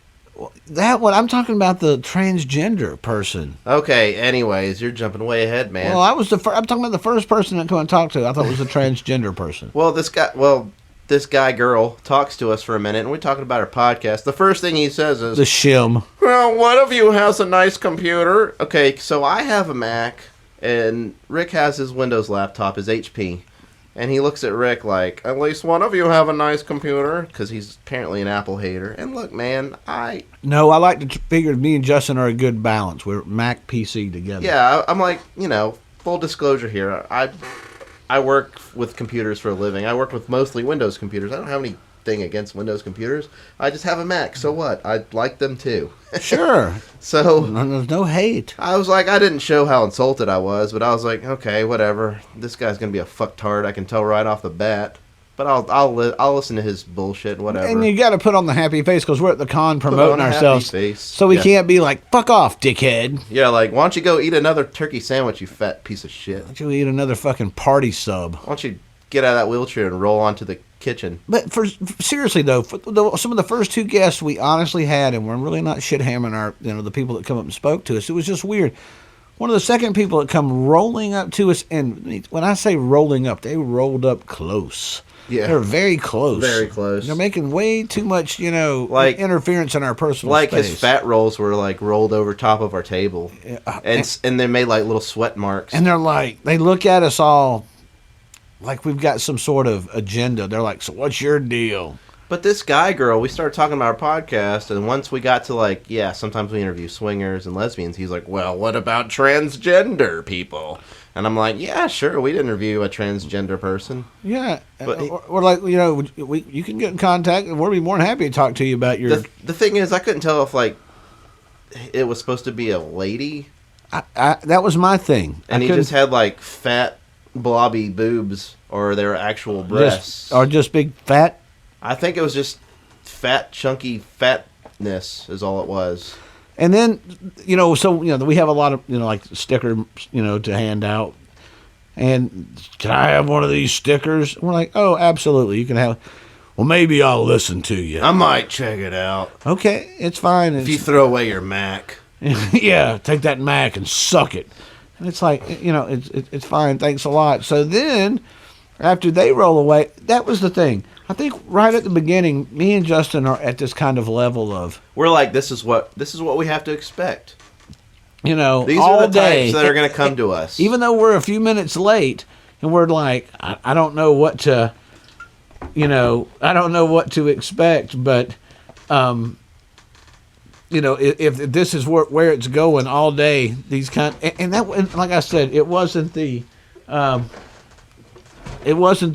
That one, I'm talking about the transgender person. Okay, anyways, you're jumping way ahead, man. Well, I'm talking about the first person that come and talk to. I thought it was a transgender person. Well, this guy girl talks to us for a minute, and we're talking about our podcast. The first thing he says is, The shim. well, one of you has a nice computer. Okay, so I have a Mac, and Rick has his Windows laptop, his HP. And he looks at Rick like, at least one of you have a nice computer, because he's apparently an Apple hater. And look, man, No, I like to figure me and Justin are a good balance. We're Mac PC together. yeah, I'm like, full disclosure here. I work with computers for a living. I work with mostly Windows computers. I don't have anything against Windows computers. I just have a Mac. So what? I like them too. Sure. So There's no hate. I was like, I didn't show how insulted I was, but I was like, okay, whatever. This guy's gonna be a fucktard. I can tell right off the bat. But I'll listen to his bullshit, whatever. And you got to put on the happy face because we're at the con promoting on a happy ourselves. face. So we Yeah. can't be like, fuck off, dickhead. Yeah, like, why don't you go eat another turkey sandwich, you fat piece of shit? Why don't you eat another fucking party sub? Why don't you get out of that wheelchair and roll onto the kitchen? But seriously though, some of the first two guests we honestly had, and we're really not shit hammering our, the people that come up and spoke to us. It was just weird. One of the second people that come rolling up to us, and when I say rolling up, they rolled up close. Yeah. They're very close. Very close. They're making way too much, Like- interference in our personal Like space. his fat rolls were like rolled over top of our table, and they made like little sweat marks. And they're like, they look at us all like we've got some sort of agenda. They're like, so what's your deal? But this guy girl, we started talking about our podcast, and once we got to like, yeah, sometimes we interview swingers and lesbians. He's like, well, what about transgender people? And I'm like, yeah, sure, we'd interview a transgender person. Yeah. But we're like, you can get in contact, and we'll be more than happy to talk to you about your... The thing is, I couldn't tell if like it was supposed to be a lady, that was my thing. and he just had like fat, blobby boobs, or their actual breasts. Or just big fat... I think it was just fat, chunky fatness is all it was. And then, we have a lot of, like stickers, to hand out. And can I have one of these stickers? And we're like, oh, absolutely. You can have. Well, maybe I'll listen to you. I might check it out. Okay, it's fine. If you throw away your Mac. Yeah, take that Mac and suck it. And it's like, it's fine. Thanks a lot. So then, after they roll away, that was the thing. I think right at the beginning, me and Justin are at this kind of level of... We're like, this is what we have to expect. These all are the types that are going to come to us. Even though we're a few minutes late, and we're like, I don't know what to, I don't know what to expect, but, if this is where it's going all day, these and like I said, it wasn't the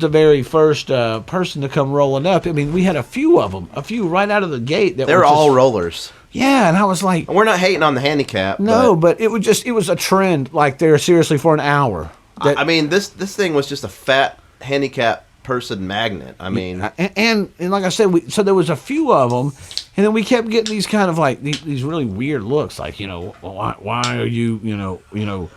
very first person to come rolling up. I mean, we had a few of them, right out of the gate. They're all rollers. Yeah, and I was like, We're not hating on the handicap. no, but it was a trend, like there seriously for an hour. I mean, this thing was just a fat handicap person magnet. I mean, and like I said, so there was a few of them, and then we kept getting these kind of like these really weird looks, like, you know, why are you, you know,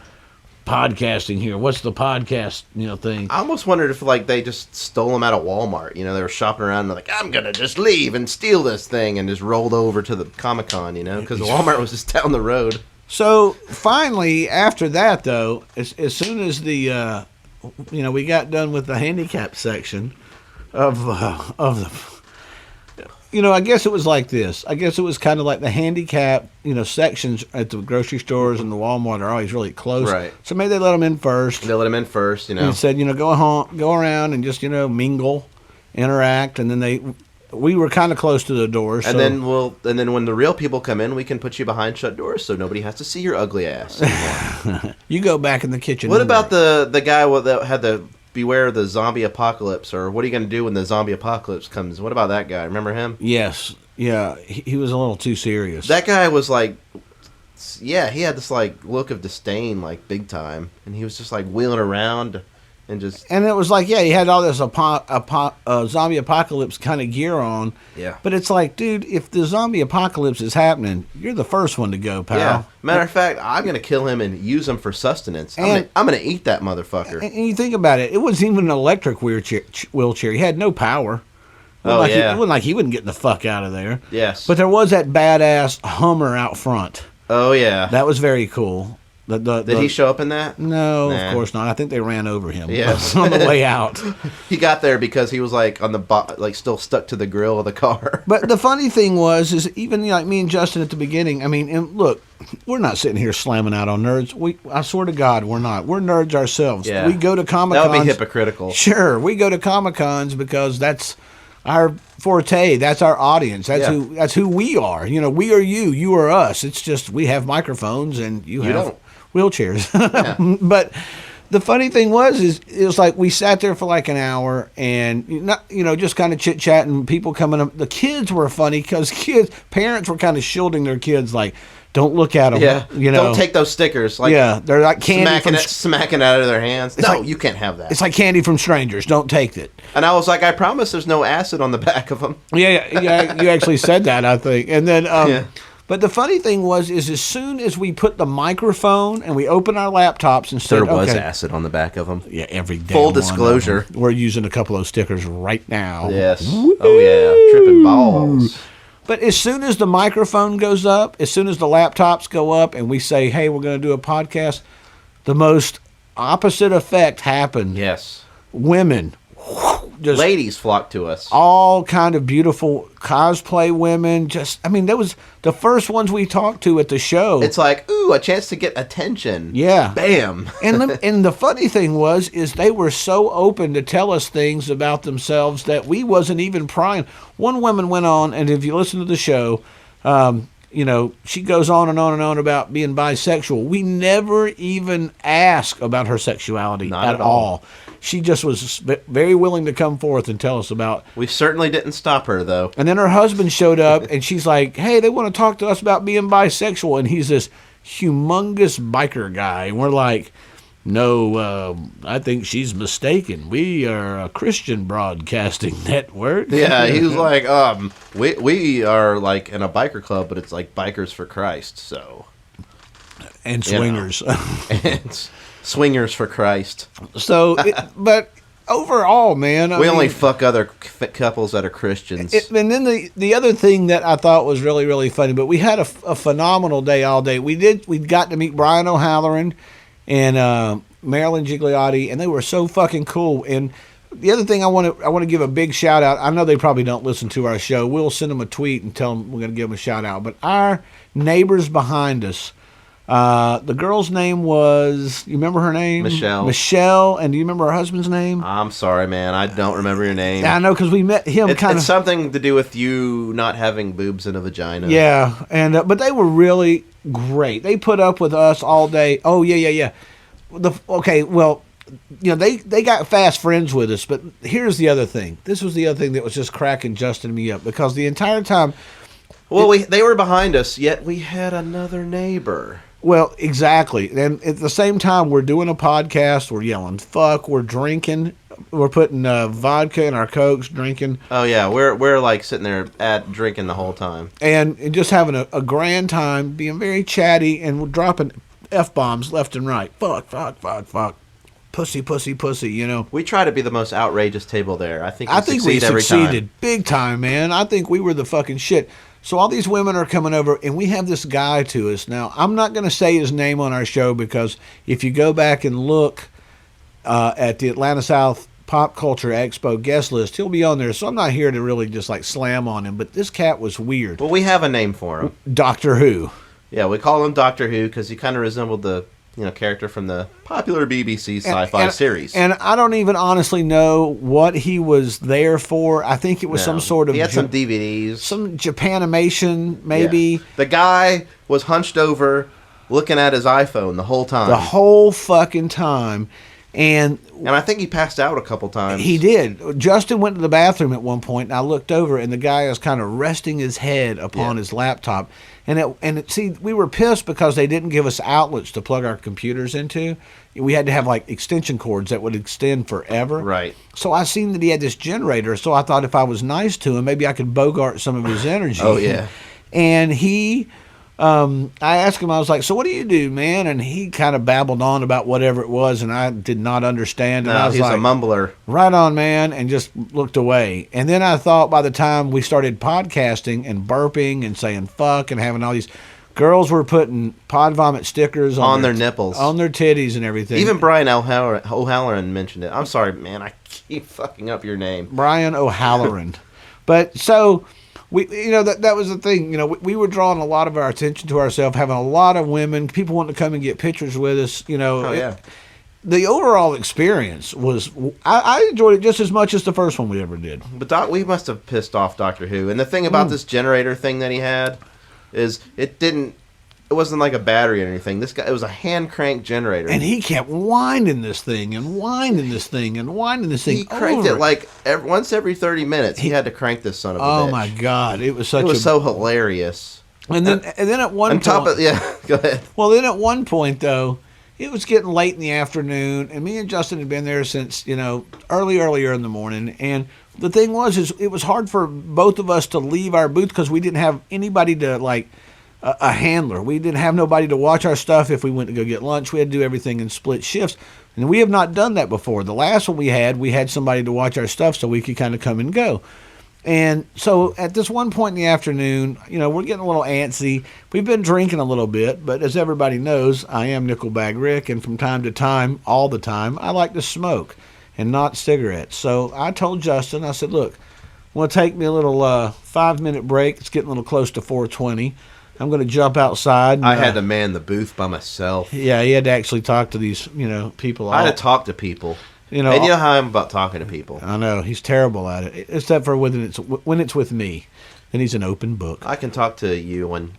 podcasting here? What's the podcast, you know, thing? I almost wondered if like they just stole them out of Walmart. You know, they were shopping around and they're like, I'm gonna just leave and steal this thing, and just rolled over to the Comic-Con. You know, because Walmart was just down the road. So finally, after that, though, as soon as the you know, we got done with the handicap section of the, you know, I guess it was like this. I guess it was kind of like the handicap, you know, sections at the grocery stores and the Walmart are always really close. Right. So maybe they let them in first. They let them in first, you know. And said, you know, go around and just, you know, mingle, interact, and then we were kind of close to the doors. And then when the real people come in, we can put you behind shut doors so nobody has to see your ugly ass anymore. You go back in the kitchen. What about the guy that had the beware the zombie apocalypse, or what are you going to do when the zombie apocalypse comes? What about that guy? Remember him? Yes. Yeah. He was a little too serious. That guy was like, yeah, he had this like look of disdain, like big time, and he was just like wheeling around. And it was like, yeah, he had all this zombie apocalypse kind of gear on. Yeah. But it's like, dude, if the zombie apocalypse is happening, you're the first one to go, pal. Yeah. Matter of fact, I'm going to kill him and use him for sustenance. I'm going to eat that motherfucker. And you think about it, it wasn't even an electric wheelchair. He had no power. It wasn't like he wasn't getting the fuck out of there. Yes. But there was that badass Hummer out front. Oh, yeah. That was very cool. Did he show up in that? No, of course not. I think they ran over him. Yes. On the way out. He got there because he was like on the still stuck to the grill of the car. But the funny thing is even like me and Justin at the beginning. I mean, and look, we're not sitting here slamming out on nerds. I swear to God, we're not. We're nerds ourselves. Yeah. We go to Comic-Cons. That would be hypocritical. Sure, we go to Comic-Cons because that's our forte. That's our audience. That's who we are. You know, we are you. You are us. It's just we have microphones and you have don't. Wheelchairs. Yeah. But the funny thing it was like we sat there for like an hour and just kind of chit chatting. People coming up. The kids were funny because parents were kind of shielding their kids, like, don't look at them. Yeah, you know, don't take those stickers. Like, yeah, they're like candy smacking out of their hands. No, you can't have that. It's like candy from strangers. Don't take it. And I was like, I promise, there's no acid on the back of them. Yeah. You actually said that, I think. And then, But the funny thing is as soon as we put the microphone and we open our laptops and said, there was acid on the back of them. Yeah, every day. Full disclosure. We're using a couple of stickers right now. Yes. Woo-hoo! Oh, yeah. Tripping balls. But as soon as the microphone goes up, as soon as the laptops go up and we say, hey, we're going to do a podcast, the most opposite effect happened. Yes. Women. Ladies flocked to us. All kind of beautiful cosplay women. That was the first ones we talked to at the show. It's like, ooh, a chance to get attention. Yeah. Bam. And the funny thing is they were so open to tell us things about themselves that we wasn't even prying. One woman went on, and if you listen to the show, she goes on and on and on about being bisexual. We never even asked about her sexuality at all. She just was very willing to come forth and tell us about. We certainly didn't stop her, though. And then her husband showed up, and she's like, hey, they want to talk to us about being bisexual. And he's this humongous biker guy. And we're like, no, I think she's mistaken. We are a Christian broadcasting network. Yeah, he was like, we are like in a biker club, but it's like Bikers for Christ, so. And swingers. And swingers for Christ. So, but overall, man, we only fuck other couples that are Christians. And then the other thing that I thought was really, really funny, but we had a phenomenal day all day. We got to meet Brian O'Halloran and Marilyn Gigliotti, and they were so fucking cool. And the other thing I want to give a big shout out. I know they probably don't listen to our show. We'll send them a tweet and tell them we're going to give them a shout out. But our neighbors behind us, the girl's name was, you remember her name? Michelle. And do you remember her husband's name? I'm sorry, man. I don't remember your name. I know, because we met him It's something to do with you not having boobs in a vagina. Yeah, and but they were really great. They put up with us all day. Oh, yeah. They got fast friends with us, but here's the other thing. This was the other thing that was just cracking Justin and me up, because the entire time Well, they were behind us, yet we had another neighbor. Well, exactly. And at the same time, we're doing a podcast. We're yelling, fuck. We're drinking. We're putting vodka in our Cokes, drinking. Oh, yeah. We're like sitting there drinking the whole time. And just having a grand time, being very chatty, and we're dropping F-bombs left and right. Fuck, fuck, fuck, fuck. Pussy, pussy, pussy, you know. We try to be the most outrageous table there. I think we every succeeded time. big time, man. I think we were the fucking shit. So all these women are coming over, and we have this guy to us. Now, I'm not going to say his name on our show because if you go back and look at the Atlanta South Pop Culture Expo guest list, he'll be on there. So I'm not here to really just like slam on him, but this cat was weird. Well, we have a name for him. Doctor Who. Yeah, we call him Doctor Who because he kind of resembled the character from the popular BBC sci-fi series. And I don't even honestly know what he was there for. I think it was some sort of... He had some DVDs. Some Japanimation, maybe. Yeah. The guy was hunched over looking at his iPhone the whole time. The whole fucking time. And I think he passed out a couple times. He did. Justin went to the bathroom at one point, and I looked over, and the guy was kind of resting his head upon his laptop. See, we were pissed because they didn't give us outlets to plug our computers into. We had to have like extension cords that would extend forever. Right. So I seen that he had this generator, so I thought if I was nice to him, maybe I could bogart some of his energy. Oh, yeah. And he... I asked him, I was like, so what do you do, man? And he kind of babbled on about whatever it was, and I did not understand. And I was he's like, a mumbler. Right on, man, and just looked away. And then I thought by the time we started podcasting and burping and saying fuck and having all these, girls were putting pod vomit stickers on their nipples. On their titties and everything. Even Brian O'Halloran mentioned it. I'm sorry, man, I keep fucking up your name. Brian O'Halloran. But so... that was the thing. We were drawing a lot of our attention to ourselves, having a lot of women, people wanting to come and get pictures with us. Oh, yeah. The overall experience was, I enjoyed it just as much as the first one we ever did. But we must have pissed off Doctor Who. And the thing about this generator thing that he had is it wasn't like a battery or anything. It was a hand crank generator. And he kept winding this thing and winding this thing and winding this thing. He cranked it like once every 30 minutes. He had to crank this son of a bitch. Oh my God. It was so hilarious. And then at one point. Go ahead. Well, then at one point though, it was getting late in the afternoon, and me and Justin had been there since, earlier in the morning. And the thing was, it was hard for both of us to leave our booth because we didn't have anybody to a handler. We didn't have nobody to watch our stuff if we went to go get lunch. We had to do everything in split shifts. And we have not done that before. The last one we had somebody to watch our stuff so we could kind of come and go. And so at this one point in the afternoon, we're getting a little antsy. We've been drinking a little bit, but as everybody knows, I am Nickelbag Rick, and from time to time, all the time, I like to smoke and not cigarettes. So I told Justin, I said, look, I'm going to take me a little 5-minute break. It's getting a little close to 4:20. I'm going to jump outside. And, I had to man the booth by myself. Yeah, he had to actually talk to these, people. I had to talk to people. And you know how I'm about talking to people. I know. He's terrible at it, except for when it's with me. Then he's an open book. I can talk to you when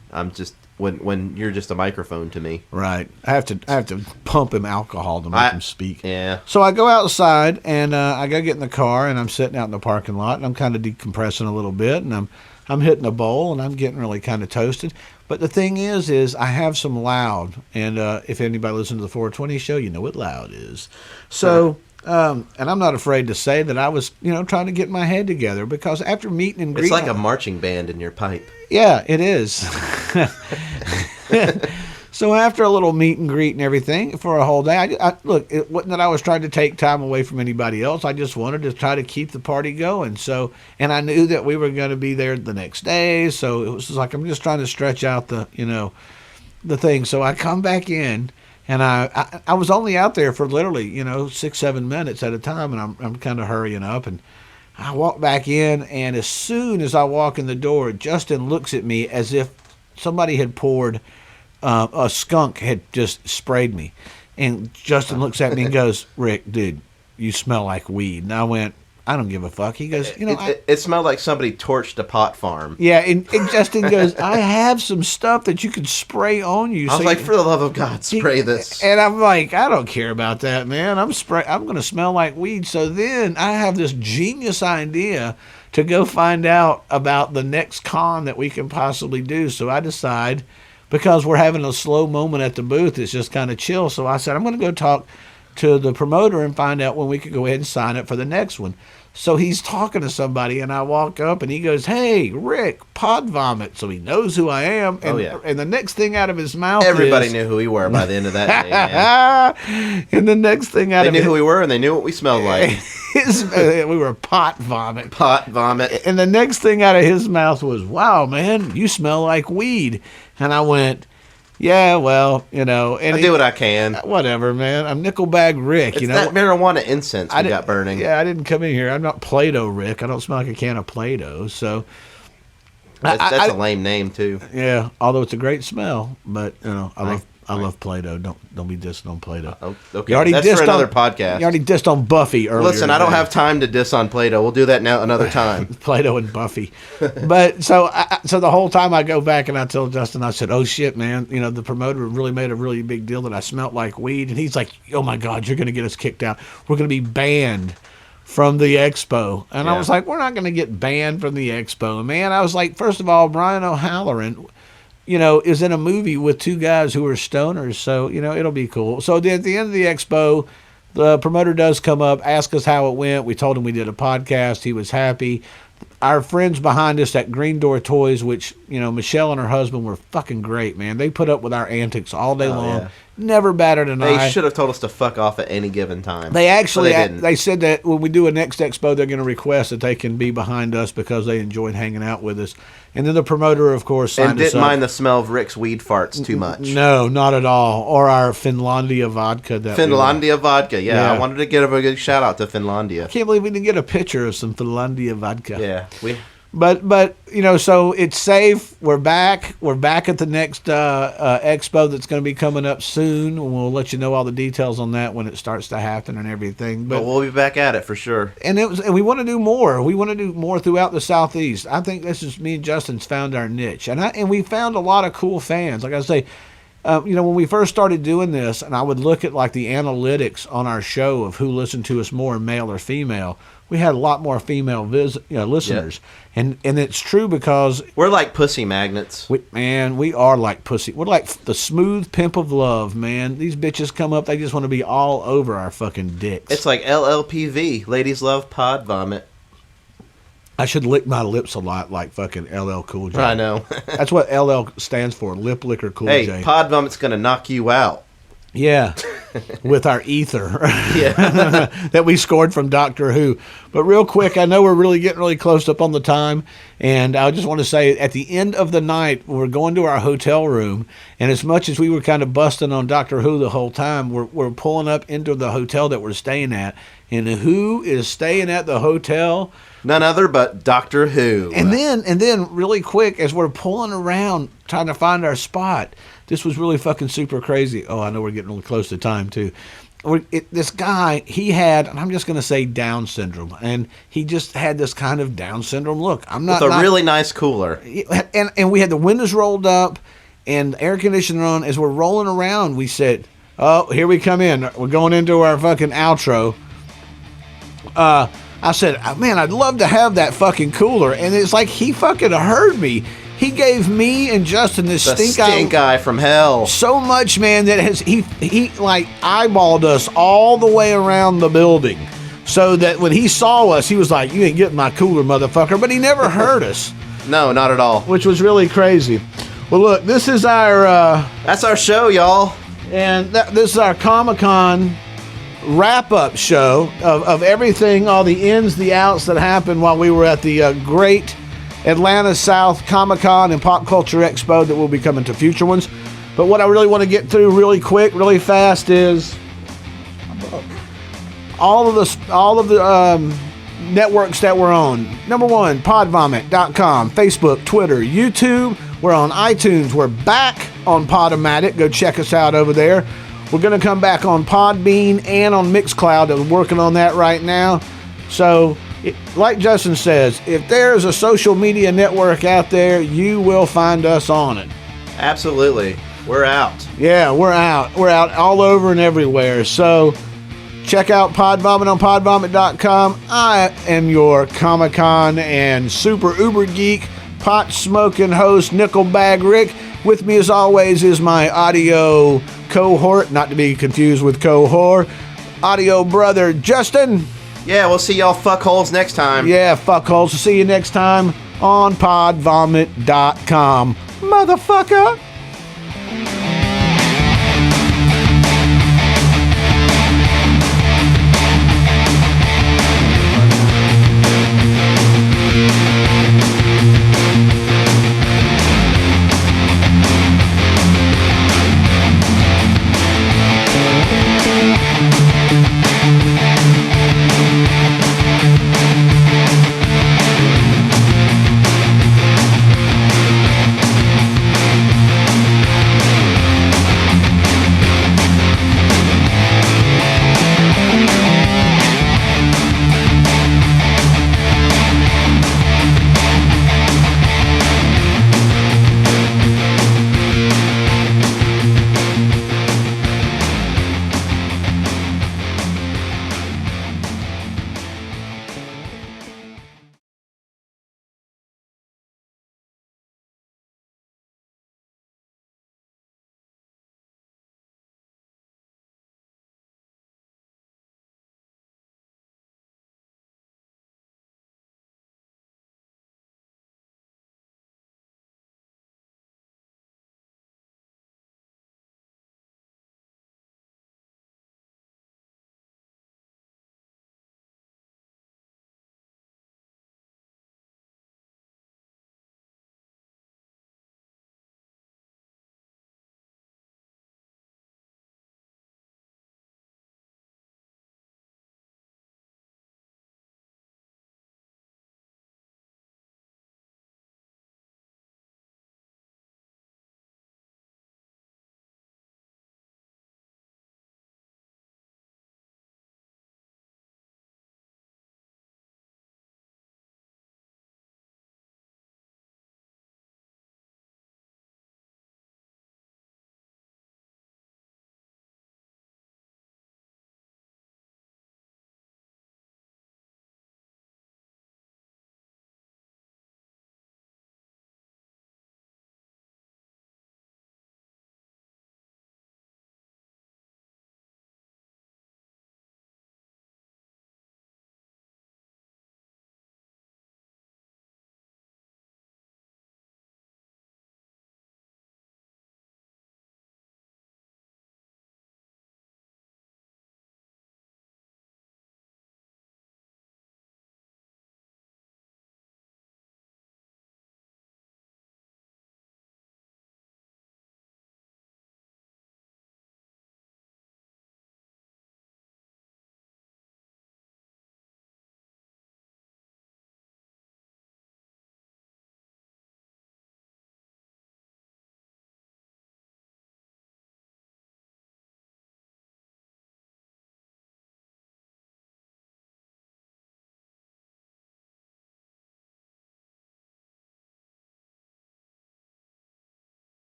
when you're just a microphone to me. Right. I have to pump him alcohol to make him speak. Yeah. So I go outside, and I go get in the car, and I'm sitting out in the parking lot, and I'm kind of decompressing a little bit, and I'm hitting a bowl, and I'm getting really kind of toasted. But the thing is I have some loud, and if anybody listens to the 420 show, you know what loud is. So, and I'm not afraid to say that I was, trying to get my head together, because after meeting and greeting... It's like a marching band in your pipe. Yeah, it is. So after a little meet and greet and everything for a whole day, look, it wasn't that I was trying to take time away from anybody else. I just wanted to try to keep the party going. So, and I knew that we were going to be there the next day. So it was just like, I'm just trying to stretch out the thing. So I come back in, and I was only out there for literally, 6-7 minutes at a time. And I'm kind of hurrying up, and I walk back in, and as soon as I walk in the door, Justin looks at me as if somebody had poured a skunk had just sprayed me. And Justin looks at me and goes, Rick, dude, you smell like weed. And I went, I don't give a fuck. He goes, It smelled like somebody torched a pot farm. Yeah, and Justin goes, I have some stuff that you can spray on you. I was like, for the love of God, spray this. And I'm like, I don't care about that, man. I'm going to smell like weed. So then I have this genius idea to go find out about the next con that we can possibly do. So I decide, because we're having a slow moment at the booth, it's just kind of chill. So I said, I'm going to go talk to the promoter and find out when we could go ahead and sign up for the next one. So he's talking to somebody, and I walk up, and he goes, hey, Rick, Pod Vomit. So he knows who I am. And, and the next thing out of his mouth Everybody knew who we were by the end of that day, man. And the next thing out they of knew who we were, and they knew what we smelled like. We were Pot Vomit. Pot Vomit. And the next thing out of his mouth was, wow, man, you smell like weed. And I went, yeah, well, and I do what I can. Whatever, man. I'm Nickelbag Rick, It's that marijuana incense we got burning. Yeah, I didn't come in here. I'm not Play-Doh Rick. I don't smell like a can of Play-Doh. So that's a lame name too. Yeah, although it's a great smell, but I love Play-Doh. Don't be dissing on Play-Doh. Oh, okay, that's for another podcast. You already dissed on Buffy earlier. Listen, I don't have time to diss on Play-Doh. We'll do that now another time. Play-Doh and Buffy. But so the whole time I go back and I tell Justin, I said, oh shit, man, the promoter really made a really big deal that I smelled like weed. And he's like, oh my God, you're going to get us kicked out. We're going to be banned from the expo. And I was like, we're not going to get banned from the expo. Man, I was like, first of all, Brian O'Halloran, is in a movie with two guys who are stoners, so, it'll be cool. So at the end of the expo, the promoter does come up, ask us how it went. We told him we did a podcast. He was happy. Our friends behind us at Green Door Toys, which, Michelle and her husband were fucking great, man. They put up with our antics all day long. Yeah. Never batted an eye. They should have told us to fuck off at any given time. They actually, they said that when we do a next expo, they're going to request that they can be behind us because they enjoyed hanging out with us. And then the promoter, of course, signed us up. And didn't mind the smell of Rick's weed farts too much. No, not at all. Or our Finlandia vodka. Finlandia vodka, yeah. I wanted to give a good shout out to Finlandia. I can't believe we didn't get a picture of some Finlandia vodka. Yeah, But so it's safe. We're back. We're back at the next expo that's going to be coming up soon. We'll let you know all the details on that when it starts to happen and everything. But we'll be back at it for sure. And we want to do more. We want to do more throughout the Southeast. I think this is me and Justin's found our niche, and we found a lot of cool fans. Like I say, when we first started doing this, and I would look at like the analytics on our show of who listened to us more, male or female. We had a lot more female listeners, and it's true because we're like pussy magnets. We are like pussy. We're like the smooth pimp of love, man. These bitches come up, they just want to be all over our fucking dicks. It's like LLPV, ladies love Pod Vomit. I should lick my lips a lot like fucking LL Cool J. I know. That's what LL stands for, Lip Licker Cool J. Hey, Pod Vomit's gonna knock you out. Yeah, with our ether that we scored from Doctor Who. But real quick, I know we're really getting really close up on the time, and I just want to say at the end of the night, we're going to our hotel room, and as much as we were kind of busting on Doctor Who the whole time, we're pulling up into the hotel that we're staying at, and who is staying at the hotel? None other but Doctor Who. And then really quick, as we're pulling around trying to find our spot, this was really fucking super crazy. Oh, I know we're getting really close to time, too. This guy, he had, and I'm just going to say Down syndrome, and he just had this kind of Down syndrome look. With a really nice cooler. And we had the windows rolled up and the air conditioner on. As we're rolling around, we said, oh, here we come in. We're going into our fucking outro. I said, man, I'd love to have that fucking cooler. And it's like he fucking heard me. He gave me and Justin this stink eye from hell so much, man, that he like eyeballed us all the way around the building, so that when he saw us, he was like, "You ain't getting my cooler, motherfucker." But he never heard us. No, not at all. Which was really crazy. Well, look, this is our that's our show, y'all, and this is our Comic-Con wrap-up show of everything, all the ins, the outs that happened while we were at the great Atlanta South Comic-Con and Pop Culture Expo that will be coming to future ones. But what I really want to get through really quick, really fast is all of the networks that we're on. Number one, podvomit.com, Facebook, Twitter, YouTube. We're on iTunes. We're back on Podomatic. Go check us out over there. We're going to come back on Podbean and on Mixcloud. We're working on that right now. So, like Justin says, if there's a social media network out there, you will find us on it. Absolutely. We're out. Yeah, we're out. We're out all over and everywhere. So, check out Pod Vomit on podvomit.com. I am your Comic-Con and super uber geek pot smoking host, Nickelbag Rick. With me, as always, is my audio cohort, not to be confused with cohort, audio brother, Justin. Yeah, we'll see y'all fuckholes next time. Yeah, fuckholes. See you next time on podvomit.com. Motherfucker.